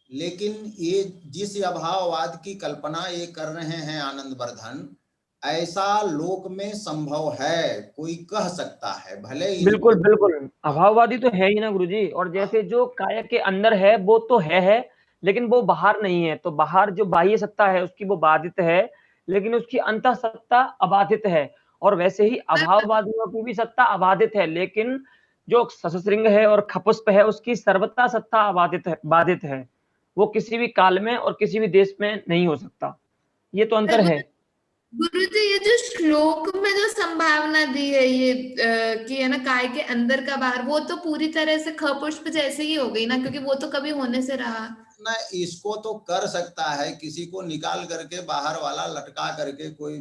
लेकिन ये जिस अभाववाद की कल्पना ये कर रहे हैं आनंद वर्धन, ऐसा लोक में संभव है, कोई कह सकता है। भले ही बिल्कुल बिल्कुल अभाववादी तो है ही ना गुरुजी। और जैसे जो काय के अंदर है वो तो है, लेकिन वो बाहर नहीं है। तो बाहर जो बाह्य सत्ता है उसकी वो बाधित है, लेकिन उसकी अंतः सत्ता अबाधित है। और वैसे ही अभाववादियों की भी सत्ता अबाधित है, लेकिन जो सशस्त्रृंग है और खपुष्प है उसकी सर्वथा सत्ता अबाधित है, बाधित है। वो किसी भी काल में और किसी भी देश में नहीं हो सकता। ये तो अंतर है। गुरुजी, ये जो श्लोक में जो संभावना दी है ये कि है ना काय के अंदर का बाहर, वो तो पूरी तरह से ख पुष्प जैसे ही हो गई ना, क्योंकि वो तो कभी होने से रहा ना। इसको तो कर सकता है, किसी को निकाल करके बाहर वाला लटका करके कोई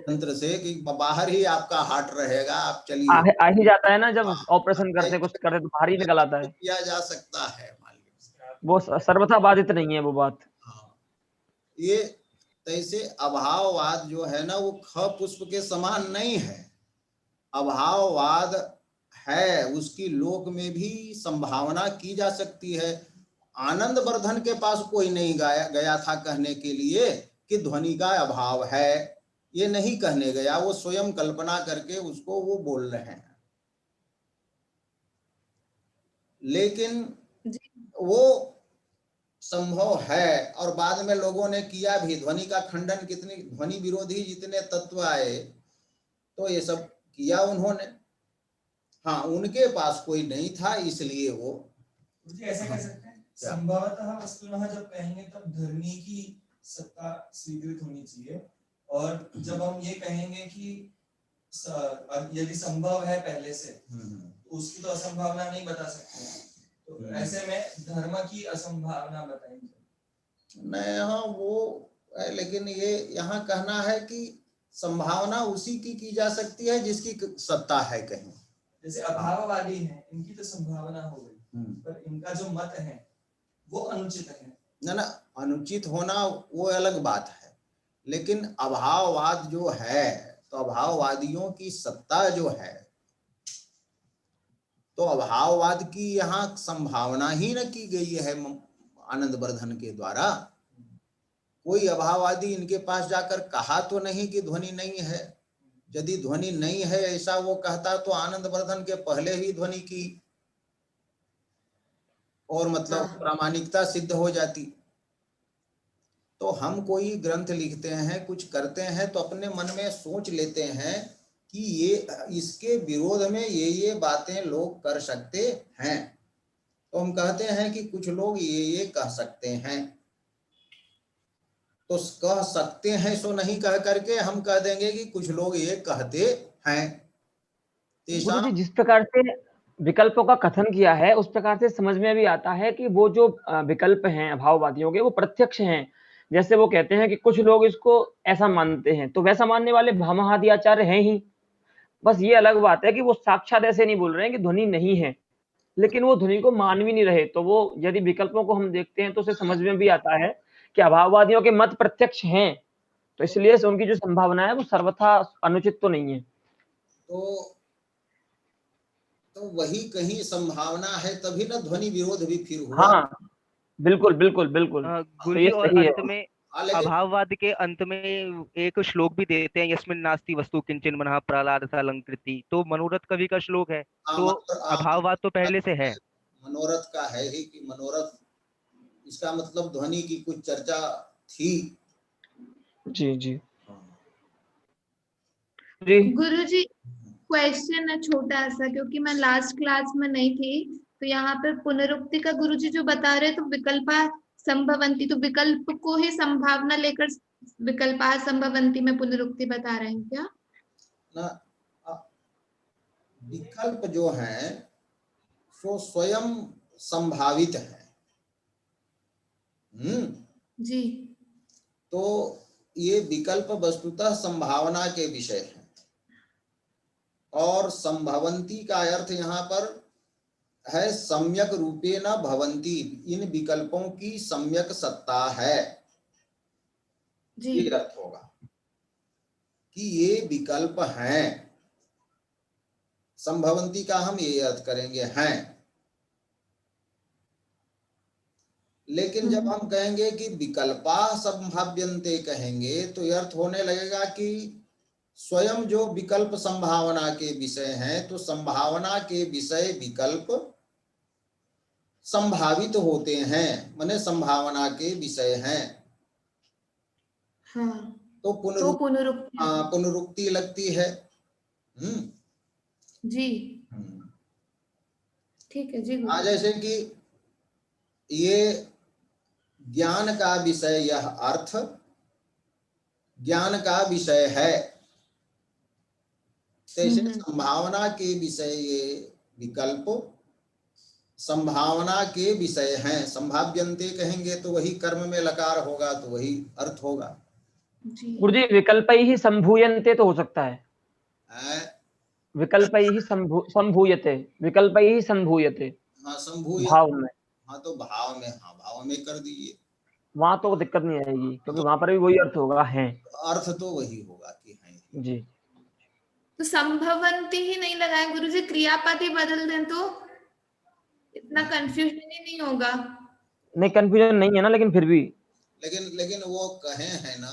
यंत्र से कि बाहर ही आपका हार्ट रहेगा, आप चलिए। आ ही जाता है ना, जब ऑपरेशन करते कुछ करते तो बाहर ही निकल आता है। किया जा सकता है, मान लीजिए। वो सर्वथा बाधित नहीं है वो बात। हाँ, ये तैसे अभाववाद जो है ना वो ख पुष्प के समान नहीं है। अभाववाद है, उसकी लोक में भी संभावना की जा सकती है। आनंद वर्धन के पास कोई नहीं गया था कहने के लिए कि ध्वनि का अभाव है, ये नहीं कहने गया। वो स्वयं कल्पना करके उसको वो बोल रहे हैं। लेकिन वो संभव है, और बाद में लोगों ने किया भी। ध्वनि का खंडन, कितनी ध्वनि विरोधी जितने तत्व आए तो ये सब किया उन्होंने। हाँ, उनके पास कोई नहीं था, इसलिए वो ऐसा कह सकते हैं संभवतः वस्तुतः जब कहेंगे तब धर्मी की सत्ता स्वीकृत होनी चाहिए, और जब हम ये कहेंगे कि यदि संभव है पहले से तो उसकी तो असंभावना नहीं बता सकते। तो ऐसे में धर्म की असंभावना बताएंगे नहीं। हाँ वो है, लेकिन ये यहाँ कहना है कि संभावना उसी की जा सकती है जिसकी सत्ता है कहीं। जैसे अभाववादी हैं, इनकी तो संभावना हो गई, पर इनका जो मत है वो अनुचित है ना। अनुचित होना वो अलग बात है, लेकिन अभाववाद जो है तो अभाववादियों की सत्ता जो है, तो अभाववाद की यहाँ संभावना ही न की गई है आनंद वर्धन के द्वारा। कोई अभाववादी इनके पास जाकर कहा तो नहीं कि ध्वनि नहीं है। यदि ध्वनि नहीं है ऐसा वो कहता तो आनंद वर्धन के पहले ही ध्वनि की और मतलब हाँ। प्रामाणिकता सिद्ध हो जाती। तो हम कोई ग्रंथ लिखते हैं, कुछ करते हैं, तो अपने मन में सोच लेते हैं कि ये इसके विरोध में ये बातें लोग कर सकते हैं, तो हम कहते हैं कि कुछ लोग ये कह सकते हैं, तो कह सकते हैं सो नहीं कह करके हम कह देंगे कि कुछ लोग ये कहते हैं। गुरु जी जिस प्रकार से विकल्पों का कथन किया है उस प्रकार से समझ में भी आता है कि वो जो विकल्प हैं अभाववादियों के वो प्रत्यक्ष हैं। जैसे वो कहते हैं कि कुछ लोग इसको ऐसा मानते हैं, तो वैसा मानने वाले भामहादि आचार्य हैं ही। बस ये अलग बात है कि वो साक्षात ऐसे नहीं बोल रहे हैं कि ध्वनि नहीं है, लेकिन वो ध्वनि को मान भी नहीं रहे। तो वो यदि विकल्पों को हम देखते हैं तो उसे समझ में भी आता है कि अभाववादियों के मत प्रत्यक्ष हैं, तो इसलिए से उनकी जो संभावना है वो सर्वथा अनुचित तो नहीं है। तो वही कहीं संभावना है, तभी ना ध्वनि विरोध भी फिर हुआ। हाँ, बिल्कुल बिल्कुल बिल्कुल। तो गुरुजी ये और सही है। अंत में अभाववाद के अंत में एक श्लोक भी देते हैं, यस्मिन् नास्ति वस्तु किंचन मनः प्रहलाद अलंकृति, तो मनोरथ कवि का श्लोक है। तो अभाववाद तो पहले से है, मनोरथ का है ही कि मनोरथ, इसका मतलब ध्वनि की कुछ चर्चा थी। जी जी गुरुजी क्वेश्चन है छोटा सा, क्योंकि मैं लास्ट क्लास में नहीं थी, तो यहाँ पे पुनरुक्ति का गुरुजी जो बता रहे, तो विकल्पा संभवंती, तो विकल्प को ही संभावना लेकर विकल्पा संभवंती में पुनरुक्ति बता रहे हैं क्या? ना, विकल्प जो है सो स्वयं संभावित है। जी। तो ये विकल्प वस्तुतः संभावना के विषय है, और संभवंती का अर्थ यहाँ पर है सम्यक रूपेण भवंती, इन विकल्पों की सम्यक सत्ता है। जी। ये अर्थ होगा कि ये विकल्प हैं। संभवंती का हम ये अर्थ करेंगे हैं, लेकिन जब हम कहेंगे कि विकल्पा संभाव्यन्ते कहेंगे तो ये अर्थ होने लगेगा कि स्वयं जो विकल्प संभावना के विषय हैं, तो संभावना के विषय विकल्प संभावित होते हैं, माने संभावना के विषय हैं। हाँ। तो पुनरुक्ति लगती है। जी ठीक है जी। जैसे कि ये ज्ञान का विषय, यह अर्थ ज्ञान का विषय है, जैसे संभावना के विषय ये विकल्प संभावना के विषय हैं। संभाव्यन्ते कहेंगे तो वही कर्म में लकार होगा, तो वही अर्थ होगा। गुरुजी विकल्पै ही संभूयन्ते तो हो सकता है, विकल्पै ही संभूयते, विकल्पै ही संभूयते। हाँ, संभूयते भाव में। हाँ, तो भाव में, हाँ भाव में कर दीजिए, वहां तो दिक्कत नहीं आएगी, क्योंकि वहां पर भी वही अर्थ होगा, है अर्थ तो वही होगा कि है। जी। तो संभवंती ही नहीं लगाए गुरुजी, क्रियापद ही बदल दें तो इतना कंफ्यूजन ही नहीं होगा। नहीं, कंफ्यूजन नहीं है ना, लेकिन फिर भी लेकिन वो कहे हैं ना,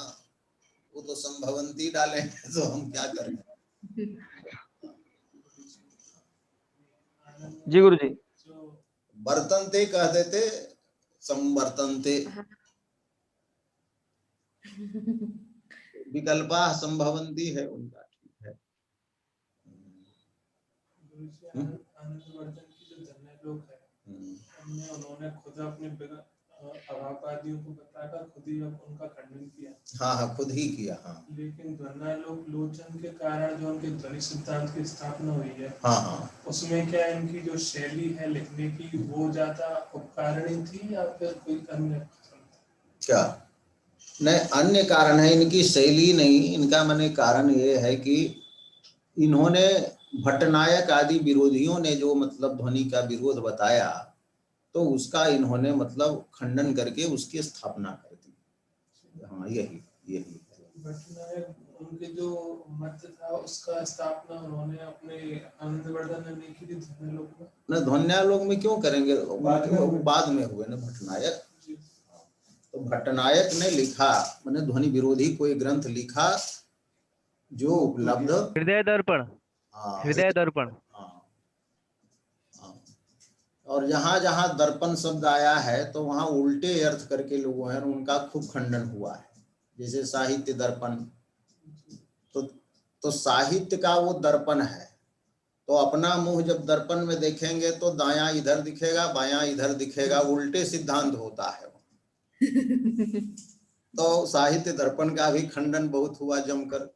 वो तो संभवंती डाले हैं, तो हम क्या करें। जी गुरुजी। बर्तनते कह देते, संवर्तनते। विकल्पा संभवंती है उनका, ठीक है। उन्होंने खुद अपने अभाववादियों को बताकर खुद ही उनका खंडन किया। हाँ, खुद ही किया। हाँ, लेकिन ध्वन्यालोक लोचन के कारण जो उनके ध्वनि सिद्धांत की स्थापना हुई है, हाँ, उसमें क्या इनकी जो शैली है लिखने की वो ज्यादा उपकारणी थी या फिर कोई अन्य? क्या नहीं, अन्य कारण है, इनकी शैली नहीं, इनका माने कारण ये है कि इन्होंने भट्टनायक आदि विरोधियों ने जो मतलब ध्वनि का विरोध बताया, तो उसका इन्होंने मतलब खंडन करके उसकी स्थापना कर दी। हाँ, यही भट्टनायक उनके जो मत था उसका स्थापना उन्होंने अपने आनंदवर्धन ने नहीं की थी ध्वन्यालोक में। न, ध्वन्यालोक में क्यों करेंगे, बाद में हुए ना भट्टनायक। तो भट्टनायक ने लिखा, मैंने ध्वनि विरोधी कोई ग्रंथ लिखा जो उपलब्ध हृदय दर्पण, हाँ, हृदय दर्पण। हाँ, हाँ। और जहां जहां दर्पण शब्द आया है तो वहां उल्टे अर्थ करके लोगों हैं उनका खूब खंडन हुआ है। जैसे साहित्य दर्पण, तो साहित्य का वो दर्पण है, तो अपना मुंह जब दर्पण में देखेंगे तो दायां इधर दिखेगा, बायां इधर दिखेगा, उल्टे सिद्धांत होता है। तो साहित्य दर्पण का भी खंडन बहुत हुआ जमकर,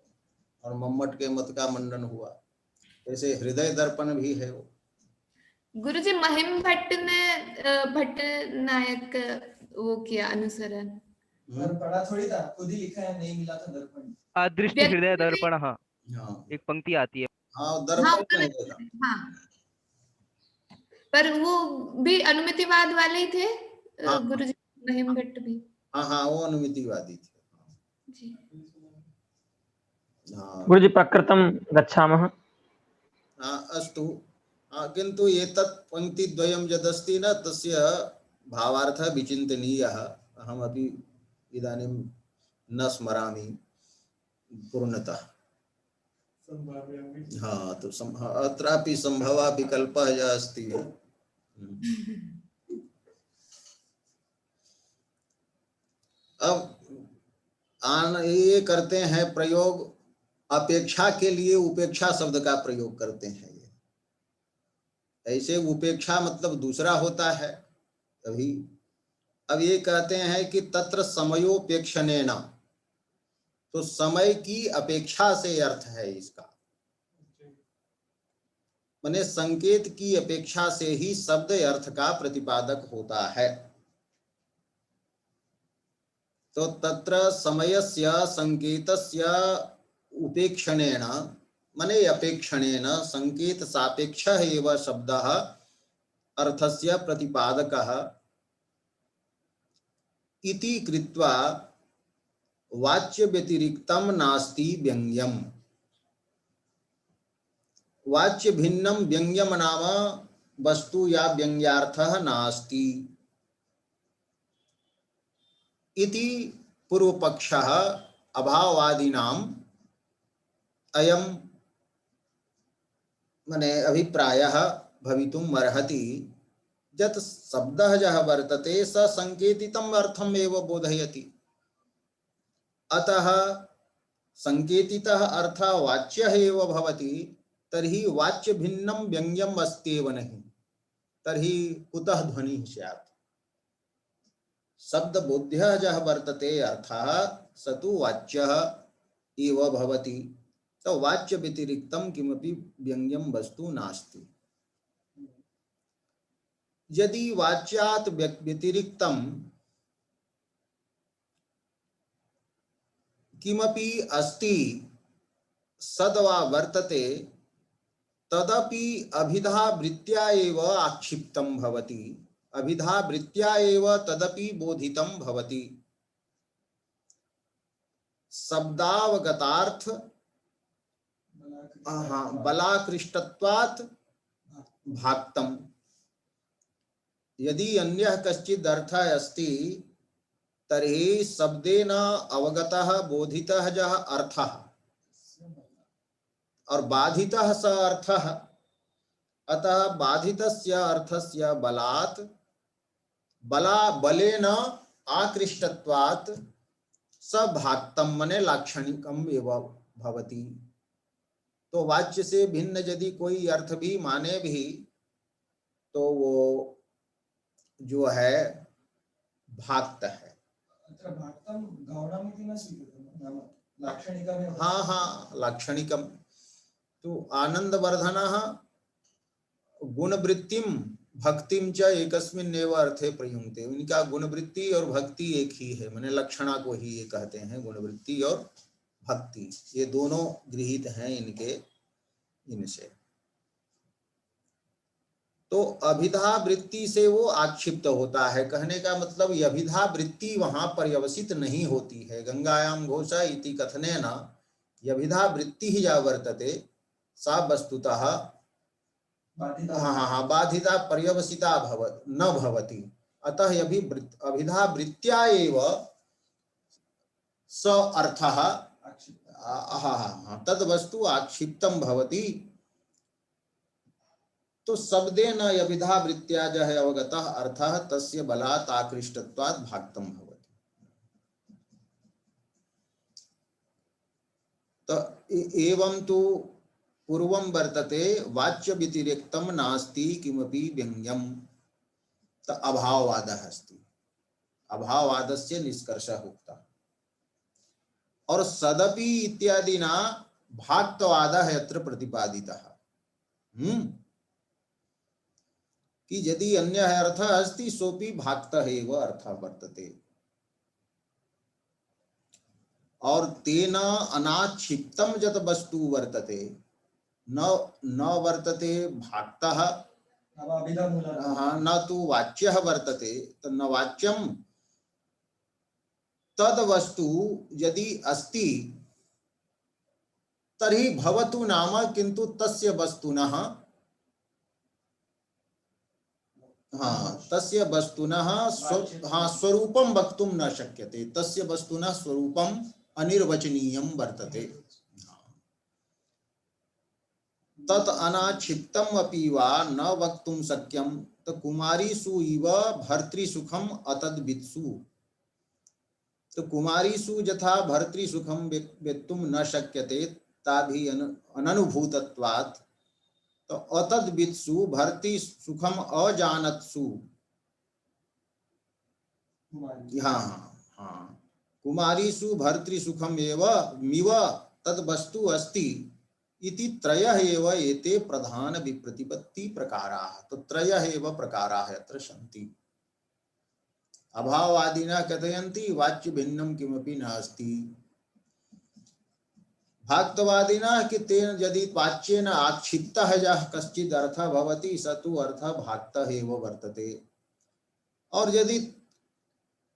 और मम्मट के मत का मंडन हुआ। जैसे हृदय दर्पण भी है वो। गुरुजी महिम भट्ट ने भट्ट नायक वो किया अनुसरण। पर पढ़ा थोड़ी था, खुद ही लिखा है, नहीं मिला था दर्पण। अदृष्ट हृदय दर्पण, हाँ हाँ एक पंक्ति आती है। हाँ, हाँ दर्पण पर, नहीं देगा। हाँ पर वो भी अनुमितिवाद वाले ही थे हाँ गुरुजी, महिम भट्ट भी। हाँ हाँ, वो अनुमितिवादी थे। जी हाँ गुरुजी प्रकृतं गच्छामः। हाँ, अस्तु। किन्तु एतत् पंक्तिद्वयं यदस्ति न तस्य भावार्थः विचिन्तनीयः। अहमपि इदानीं न स्मरामि पूर्णतः। हाँ, तो अत्रापि संभवः विकल्पः यः अस्ति। अब ये करते हैं प्रयोग, अपेक्षा के लिए उपेक्षा शब्द का प्रयोग करते हैं। ये ऐसे उपेक्षा मतलब दूसरा होता है अभी। अब ये कहते हैं कि तत्र समयोपेक्षणेन, तो समय की अपेक्षा से अर्थ है इसका, माने संकेत की अपेक्षा से ही शब्द अर्थ का प्रतिपादक होता है। तो तत्र समयस्य संकेतस्य उपेक्षणेन, माने अपेक्षणेन संकेत सापेक्षः एव शब्दः अर्थस्य प्रतिपादकः इति कृत्वा वाच्य व्यतिरिक्तम नास्ति व्यंग्यम। वाच्य भिन्नम व्यंग्यम नाम वस्तु या व्यंग्यार्थः नास्ति इति पूर्व पक्षः अभाववादिनाम अयम मने अभिप्रायः भवितुम् अर्हति। यत् शब्दः यः वर्तते स संकेतितम् अर्थम् एव बोधयति। अतः संकेतितः अर्थः वाच्यः एव भवति, तर्हि वाच्य भिन्नं व्यंग्यम् अस्त्येव नहीं, तर्हि कुतः ध्वनिः स्यात्। शब्द बोध्यः यः वर्तते अर्थः स तु वाच्यः एव भवति। तो वाच्य व्यतिरिक्तं किमपि व्यंग्यं वस्तु नास्ति। यदि वाच्यात् व्यतिरिक्तं किमपि अस्ति सद्वा वर्तते तदपि अभिधावृत्त्या एव आक्षिप्तं भवति, अभिधावृत्त्या एव तदपि बोधितं भवति। शब्दावगतार्थ बलाकृष्टत्वात् भाक्तम्। यदि अन्यः कश्चित् अर्थः अस्ति तर्हि शब्देन अवगतः बोधितः यः अर्थः और बाधितः स अर्थः, अतः बाधितस्य अर्थस्य बलात् बलेन आकृष्टत्वात् स भाक्तम् मने लाक्षणिकम् एव भवति। तो वाच्य से भिन्न यदि कोई अर्थ भी माने भी तो वो जो है भाक्त है। हाँ हाँ, लाक्षणिकम। तो आनंदवर्धनः गुणवृत्तिम भक्तिम च एकस्मिन् एव अर्थे प्रयुङ्क्ते। इनका गुणवृत्ति और भक्ति एक ही है, माने लक्षणा को ही ये कहते हैं, गुणवृत्ति और भक्ति ये दोनों गृहीत हैं इनके इनसे। तो अभिधा वृत्ति से वो आक्षिप्त होता है। कहने का मतलब ये अभिधा वृत्ति वहां पर्यवसित नहीं होती है। गंगायां घोषा इति कथनेन यभिधा वृत्ति ही या वर्तते सा वस्तुतः बाधिता पर्यवसिता न भवति। अतः अभिधा वृत्त्या एव स अर्थः तद वस्तु आक्षिप्तम भवति, तो शब्देन यविधा वृत्त्या जह अवगतः अर्थः तस्य बलात् आकृष्टत्वात् भाक्तम भवति। तो एवं तु पूर्वं वर्तते वाच्य व्यतिरिक्तं नास्ति किमपि व्यङ्ग्यम्, तो अभाववादः अस्ति, अभाववादस्य निष्कर्षः उक्तः। और सदपि इत्यादि ना भाक्तवादः यत्र प्रतिपादितः, कि यदि अन्यः अर्थः अस्ति सोपि भाक्तः एव अर्थः वर्तते। और तेन अनाक्षिप्तं यत् वस्तु वर्तते न वर्तते भाक्तः न तु वाच्यः वर्तते, तो न वाच्यं तद वस्तु यदि अस्ति तर्हि भवतु नाम, किंतु तस्य वस्तुनः तस्य वस्तुनः स्वरूपं वक्तुं न शक्यते, तस्य वस्तुनः स्वरूपं अनिर्वचनीयं वर्तते। तत् अनाक्षिप्तम् अपि वा न वक्तुं शक्यं, तो कुमारीषु इव भर्तृसुखम् अतद्वित्सु, तो कुमारीषु यथा भर्तृसुखं वेत्तुं न शक्यते ताभि अननुभूतत्वात्, तो अतद्वित्सु भर्तृसुखम् अजानत्सु, कुमारीषु भर्तृसुखम् एव मिव तद्वस्तु अस्ति इति त्रयः एव एते प्रधान विप्रतिपत्ति प्रकाराः। तो त्रयः एव प्रकाराः यत्र सन्ति। अभाववादिनः कथयन्ति वाच्य भिन्नं किमपि नास्ति, भाक्तवादिनः कि तेन यदि वाच्येन आक्षिप्तः यः कश्चित् अर्थः भवति स तु अर्थः भाक्तः एव वर्तते, और यदि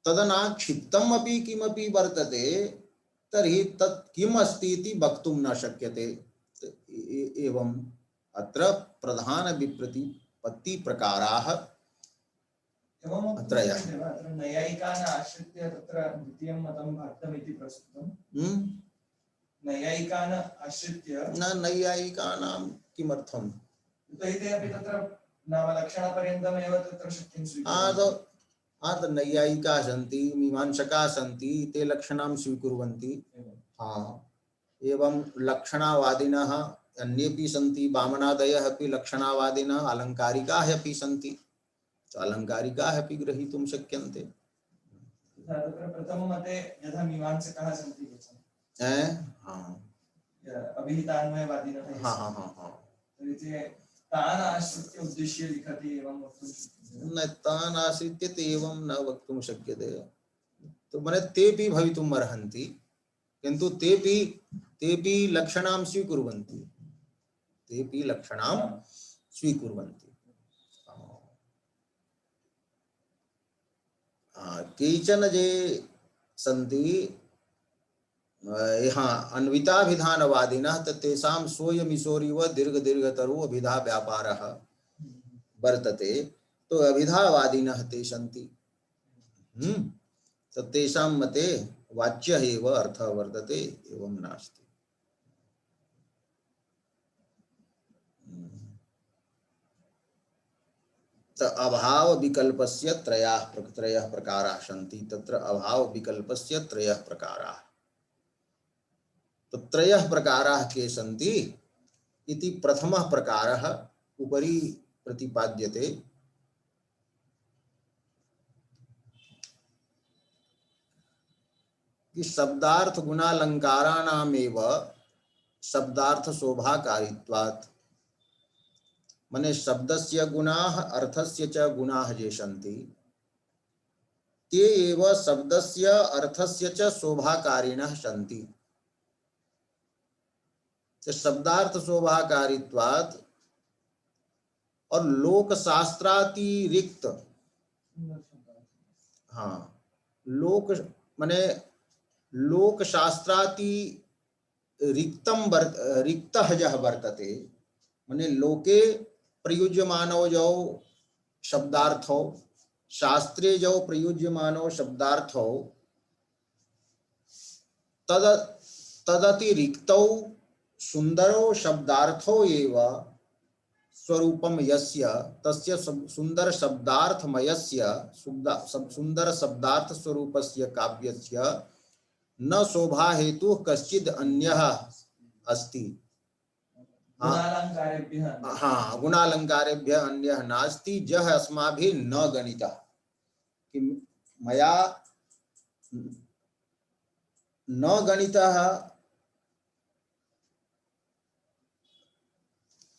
तदनाक्षिप्तम् अपि किमपि वर्तते तर्हि तत् किम् अस्ति इति वक्तुं न शक्यते। एवं अत्र प्रधान विप्रतिपत्ति प्रकाराः त्रयः। नैयायिकान् आश्रित्य तत्र द्वितीयं मतं भाक्तमिति प्रस्तुतं। नैयायिकान् आश्रित्य न नैयायिकानां किमर्थं, ते अपि तत्र नाम लक्षणपर्यन्तमेव तत्र शक्तिं स्वीकुर्वन्ति। तो नैयायिकाः सन्ति, मीमांसकाः सन्ति, ते लक्षणां स्वीकुर्वन्ति। एवं लक्षणावादिनः अन्येपि सन्ति, वामनादयः अपि लक्षणावादिनः, अलङ्कारिकाः अपि सन्ति, तो अलङ्कारिकाः अपि ग्रहीतुं शक्यन्ते। तत्र प्रथममते यथा मीमांसकाः सन्ति अभिहितान्वयवादिनः, तान् आश्रित्य उद्देश्य लिखति एवं वक्तुं शक्यते। न तान् आश्रित्य एवं न वक्तुं शक्यते, तो माने तेपि भवितुम् अर्हन्ति, किन्तु तेपि लक्षणां स्वीकुर्वन्ति, तेपि लक्षणां स्वीकुर्वन्ति। केचन जे सन्ति अन्विताभिधानवादिनः तेषां सोऽयमिशोरिव दीर्घतरो अभिधा व्यापारः वर्तते, तो अभिधावादिनः ते सन्ति। तो तेषां मते वाच्यः एव अर्थः वर्तते, एवं नास्ति। अभाव विकल्पस्य त्रयः प्रकाराः सन्ति, तत्र अभाव विकल्पस्य त्रयः प्रकाराः। तो त्रयः प्रकाराः के सन्ति इति प्रथमः प्रकारः उपरि प्रतिपाद्यते। कि शब्दार्थ गुणालंकाराणामेव शब्दार्थ शोभाकारित्वात्, मने शब्दस्य गुणाः अर्थस्य च गुणाः ये सन्ति ते एव शब्दस्य अर्थस्य च शोभाकारिणः सन्ति। शब्दार्थ शोभाकारित्वात् और लोकशास्त्रातिरिक्त, लोक माने रिक्तः यः वर्तते, माने लोके प्रयुज्यमानो जो शब्दार्थो, शास्त्रे जो प्रयुज्यमानो शब्दार्थो, तदतिरिक्तौ सुंदरो शब्दार्थो एव स्वरूपम यस्य तस्य सुंदर शब्दार्थमयस्य सुंदर शब्दार्थ स्वरूपस्य काव्यस्य न शोभा हेतु कश्चिद अन्यः अस्ति। हाँ, गुणालंकारेभ्यः अन्यः नास्ति जह अस्माभिः न गणितः, कि मया न गणितः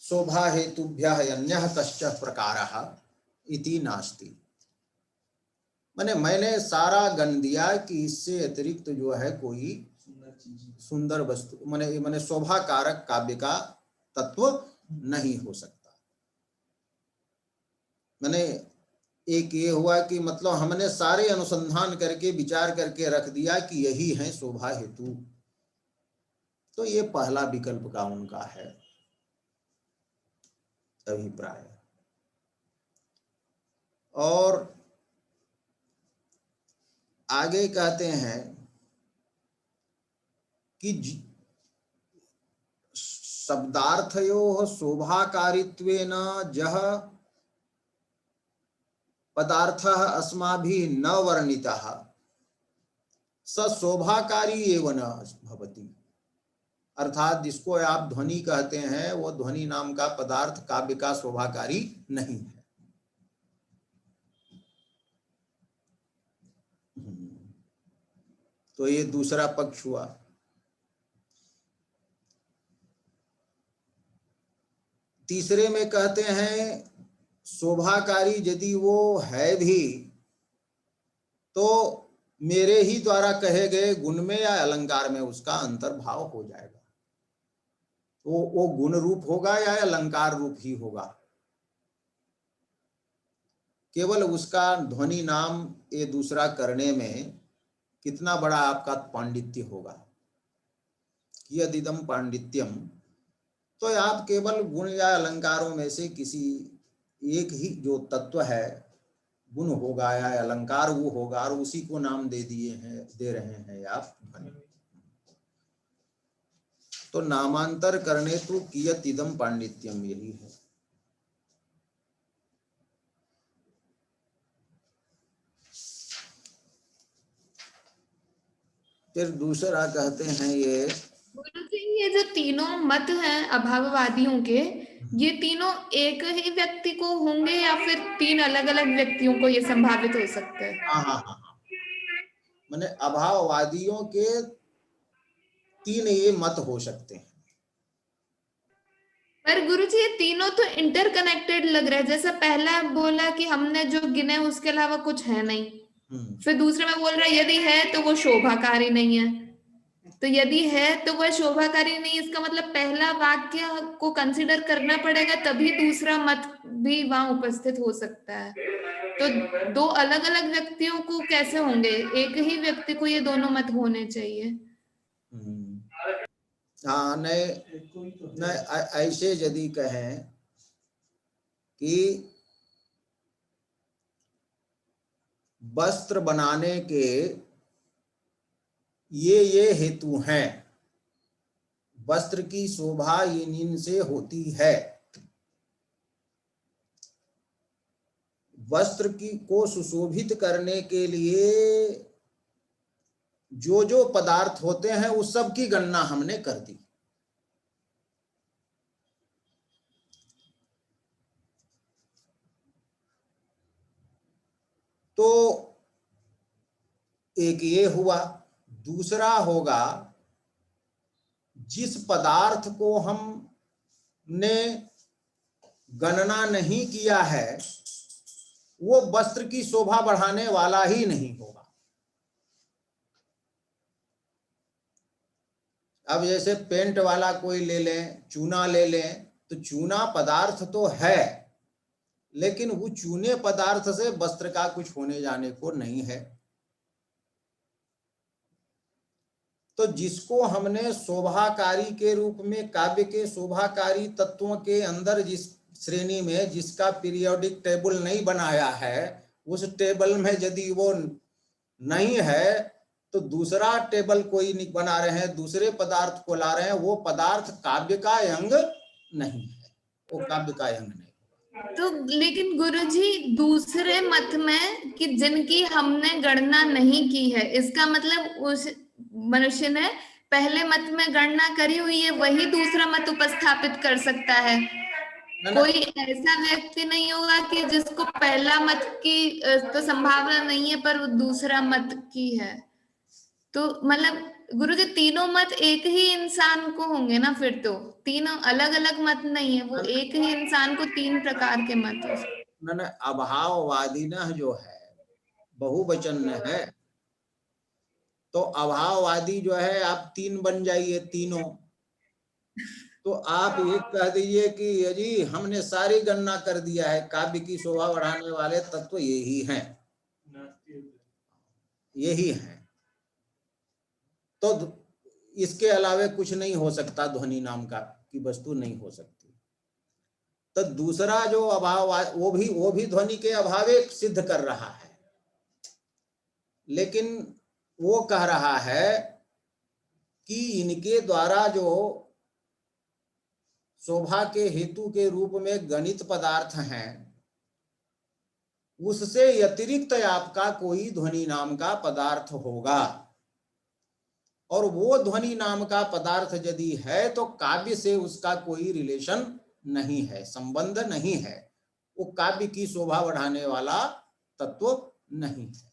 शोभा हेतुभ्यः अन्यः कश्चित् प्रकारः इति नास्ति। मैंने सारा गण दिया कि इससे अतिरिक्त जो है कोई सुंदर वस्तु मैंने शोभा कारक काव्य का तत्व नहीं हो सकता। मैंने एक ये हुआ कि मतलब हमने सारे अनुसंधान करके विचार करके रख दिया कि यही है शोभा हेतु, तो ये पहला विकल्प का उनका है अभिप्राय। और आगे कहते हैं कि शब्दार्थयोः शोभाकारित्वेन जह पदार्थः अस्माभिः न वर्णितः स शोभाकारी एव न भवति। अर्थात जिसको आप ध्वनि कहते हैं वो ध्वनि नाम का पदार्थ काव्य का शोभाकारी नहीं है। तो ये दूसरा पक्ष हुआ। तीसरे में कहते हैं शोभाकारी यदि वो है भी तो मेरे ही द्वारा कहे गए गुण में या अलंकार में उसका अंतर्भाव हो जाएगा, तो वो गुण रूप होगा या अलंकार रूप ही होगा। केवल उसका ध्वनि नाम ये दूसरा करने में कितना बड़ा आपका पांडित्य होगा, यदिदम पांडित्यम, तो आप केवल गुण या अलंकारों में से किसी एक ही जो तत्व है गुण होगा या अलंकार वो होगा और उसी को नाम दे रहे हैं आप ध्वनि। तो नामांतर करने तो कियत इदम पांडित्यम यही है। फिर दूसरा कहते हैं ये जो तीनों मत हैं अभाववादियों के, ये तीनों एक ही व्यक्ति को होंगे या फिर तीन अलग अलग व्यक्तियों को ये संभावित हो सकता है? हाँ। माने अभाववादियों के तीन ये मत हो सकते हैं। पर गुरुजी ये तीनों तो इंटरकनेक्टेड लग रहा है। जैसा पहला बोला कि हमने जो गिने उसके अलावा कुछ है नहीं, फिर दूसरे में बोल रहा है यदि है तो वो शोभाकारी नहीं है, तो यदि है तो वह शोभाकारी नहीं, इसका मतलब पहला वाक्य को कंसीडर करना पड़ेगा तभी दूसरा मत भी वहां उपस्थित हो सकता है। तो दो अलग अलग व्यक्तियों को कैसे होंगे? एक ही व्यक्ति को ये दोनों मत होने चाहिए। हाँ, नहीं ऐसे यदि कहें कि वस्त्र बनाने के ये हेतु हैं, वस्त्र की शोभा इन से होती है, वस्त्र को सुशोभित करने के लिए जो जो पदार्थ होते हैं उस सब की गणना हमने कर दी। तो एक ये हुआ। दूसरा होगा जिस पदार्थ को हमने गणना नहीं किया है वो वस्त्र की शोभा बढ़ाने वाला ही नहीं होगा। अब जैसे पेंट वाला कोई ले लें, चूना ले लें, तो चूना पदार्थ तो है लेकिन वो चूने पदार्थ से वस्त्र का कुछ होने जाने को नहीं है। तो जिसको हमने शोभाकारी के रूप में काव्य के शोभाकारी तत्वों के अंदर जिस श्रेणी में जिसका पीरियोडिक टेबल नहीं बनाया है, उस टेबल में यदि वो नहीं है तो दूसरा टेबल कोई नहीं बना रहे हैं, दूसरे पदार्थ को ला रहे हैं, वो पदार्थ काव्य का अंग नहीं है, वो काव्य का अंग नहीं। तो लेकिन गुरुजी दूसरे मत में कि जिनकी हमने गणना नहीं की है, इसका मतलब उस मनुष्य ने पहले मत में गणना करी हुई है, वही दूसरा मत उपस्थापित कर सकता है। कोई ऐसा व्यक्ति नहीं होगा कि जिसको पहला मत की तो संभावना नहीं है पर वो दूसरा मत की है। तो मतलब गुरुजी तीनों मत एक ही इंसान को होंगे ना, फिर तो तीनों अलग अलग मत नहीं है, वो एक ही इंसान को तीन प्रकार के मत है। न अभाववादी न जो है बहुवचन में है, तो अभाववादी जो है आप तीन बन जाइए तीनों। तो आप एक कह दीजिए कि ये जी हमने सारी गणना कर दिया है, काव्य की शोभा बढ़ाने वाले तत्व यही हैं, यही हैं, तो इसके अलावे कुछ नहीं हो सकता, ध्वनि नाम का की वस्तु नहीं हो सकती। तो दूसरा जो अभाव वो भी ध्वनि के अभावे सिद्ध कर रहा है, लेकिन वो कह रहा है कि इनके द्वारा जो शोभा के हेतु के रूप में गणित पदार्थ हैं, उससे अतिरिक्त आपका कोई ध्वनि नाम का पदार्थ होगा, और वो ध्वनि नाम का पदार्थ यदि है तो काव्य से उसका कोई रिलेशन नहीं है, संबंध नहीं है, वो काव्य की शोभा बढ़ाने वाला तत्व नहीं है।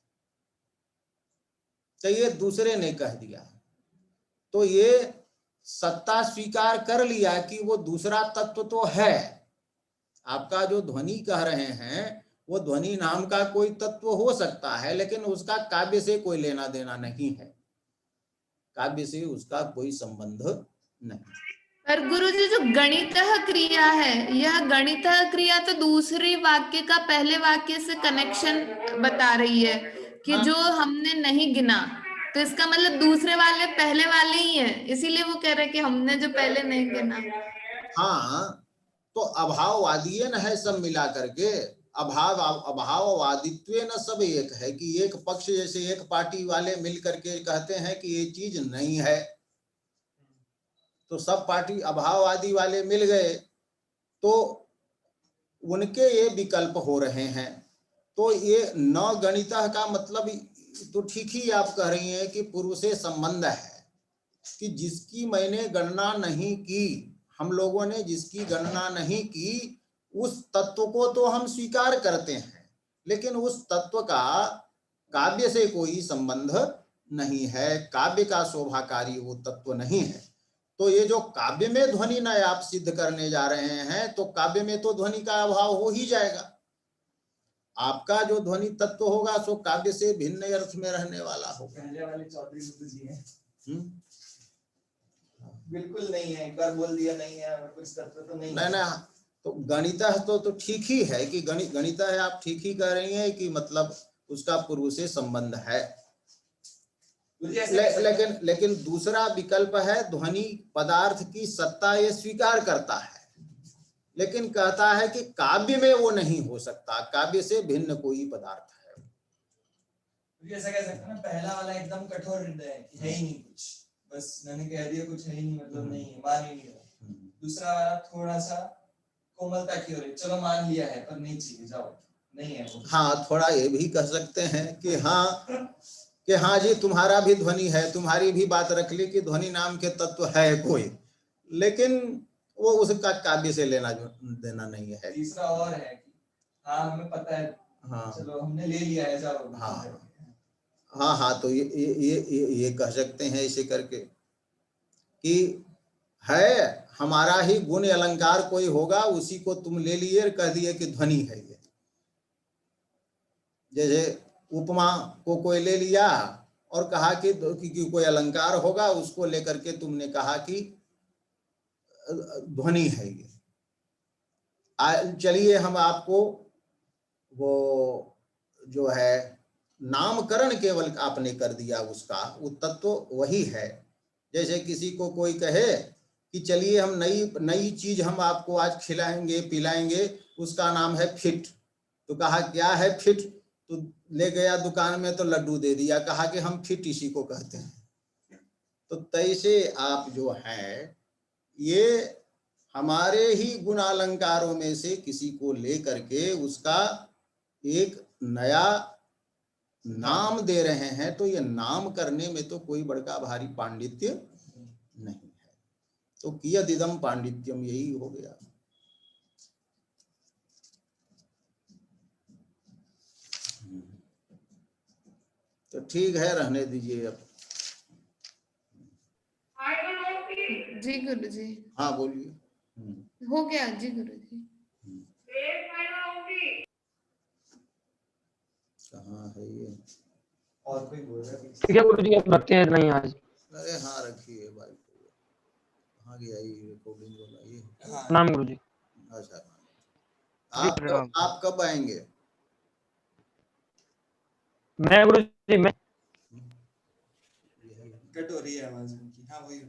तो ये दूसरे ने कह दिया, तो ये सत्ता स्वीकार कर लिया कि वो दूसरा तत्व तो है। आपका जो ध्वनि कह रहे हैं वो ध्वनि नाम का कोई तत्व हो सकता है, लेकिन उसका काव्य से कोई लेना देना नहीं है, काव्य से उसका कोई संबंध नहीं। पर गुरुजी जो गणितः क्रिया है, यह गणितः क्रिया तो दूसरे वाक्य का पहले वाक्य से कनेक्शन बता रही है कि जो हमने नहीं गिना, तो इसका मतलब दूसरे वाले पहले वाले ही है, इसीलिए वो कह रहे कि हमने जो पहले नहीं गिना। हाँ, तो अभाववादी न है सब मिला करके, अभाववादित्व न सब एक है कि एक पक्ष जैसे एक पार्टी वाले मिल करके कहते हैं कि ये चीज नहीं है, तो सब पार्टी अभाववादी वाले मिल गए तो उनके ये विकल्प हो रहे हैं। तो ये न गणितः का मतलब तो ठीक ही आप कह रही हैं कि पूर्व से संबंध है, कि जिसकी मैंने गणना नहीं की, हम लोगों ने जिसकी गणना नहीं की उस तत्व को तो हम स्वीकार करते हैं, लेकिन उस तत्व का काव्य से कोई संबंध नहीं है, काव्य का शोभाकारी वो तत्व नहीं है। तो ये जो काव्य में ध्वनि न आप सिद्ध करने जा रहे हैं, तो काव्य में तो ध्वनि का अभाव हो ही जाएगा। आपका जो ध्वनि तत्व होगा सो काव्य से भिन्न अर्थ में रहने वाला होगा। पहले वाले चौधरी जी हैं, बिल्कुल नहीं है, एक बार बोल दिया नहीं है, कुछ तत्व तो नहीं है। नहीं, तो गणितः तो ठीक ही है कि गणितः है, आप ठीक ही कह रही हैं कि मतलब उसका पूर्व से संबंध है। लेकिन दूसरा विकल्प है ध्वनि पदार्थ की सत्ता ये स्वीकार करता है, लेकिन कहता है कि काव्य में वो नहीं हो सकता, काव्य से भिन्न कोई पदार्थ है। ऐसा कह सकते हैं ना, पहला वाला एकदम कठोर हृदय है ही नहीं कुछ, बस मैंने कह दिया कुछ है ही नहीं, मतलब नहीं है, मान ही नहीं रहा। दूसरा वाला थोड़ा सा कोमलता की ओर, चलो मान लिया है पर नहीं चाहिए, जाओ नहीं है वो। हाँ, थोड़ा ये भी कह सकते हैं कि हाँ जी तुम्हारा भी ध्वनि है, तुम्हारी भी बात रख ली कि ध्वनि नाम के तत्व है कोई, लेकिन वो उसका काव्य से लेना देना नहीं है। तीसरा और है कि हाँ हमें पता है, हाँ चलो हमने ले लिया है, जाओ। हाँ, तो ये कह सकते हैं इसे करके कि है हमारा ही गुण अलंकार कोई होगा, उसी को तुम ले लिए और कह दिए कि ध्वनि है ये। जैसे उपमा को कोई ले लिया और कहा कि कोई अलंकार होगा, उसको लेकर के तुमने कहा कि ध्वनि है ये। चलिए हम आपको वो जो है नामकरण केवल आपने कर दिया, उसका वो तत्व वही है। जैसे किसी को कोई कहे कि चलिए हम नई चीज हम आपको आज खिलाएंगे पिलाएंगे, उसका नाम है फिट, तो कहा क्या है फिट, तो ले गया दुकान में तो लड्डू दे दिया, कहा कि हम फिट इसी को कहते हैं। तो तैसे आप जो है ये हमारे ही गुण अलंकारों में से किसी को ले करके उसका एक नया नाम दे रहे हैं, तो ये नाम करने में तो कोई बड़का भारी पांडित्य नहीं है। तो कियदिदम पांडित्यम, यही हो गया। तो ठीक है, रहने दीजिए अब। जी गुरु जी। हाँ बोलिए। हो गया जी गुरु जी। कहाँ है ये? और कोई बोल रहा है? ठीक है गुरु जी, अब रखते हैं नहीं आज। अरे हाँ रखिए भाई, कहाँ गया ये रिकॉर्डिंग वाला ये? प्रणाम गुरु जी। अच्छा, जी, प्रणाम। आप कब आएंगे? मैं गुरु जी, मैं कट हो रही है आवाज उनकी। हाँ वही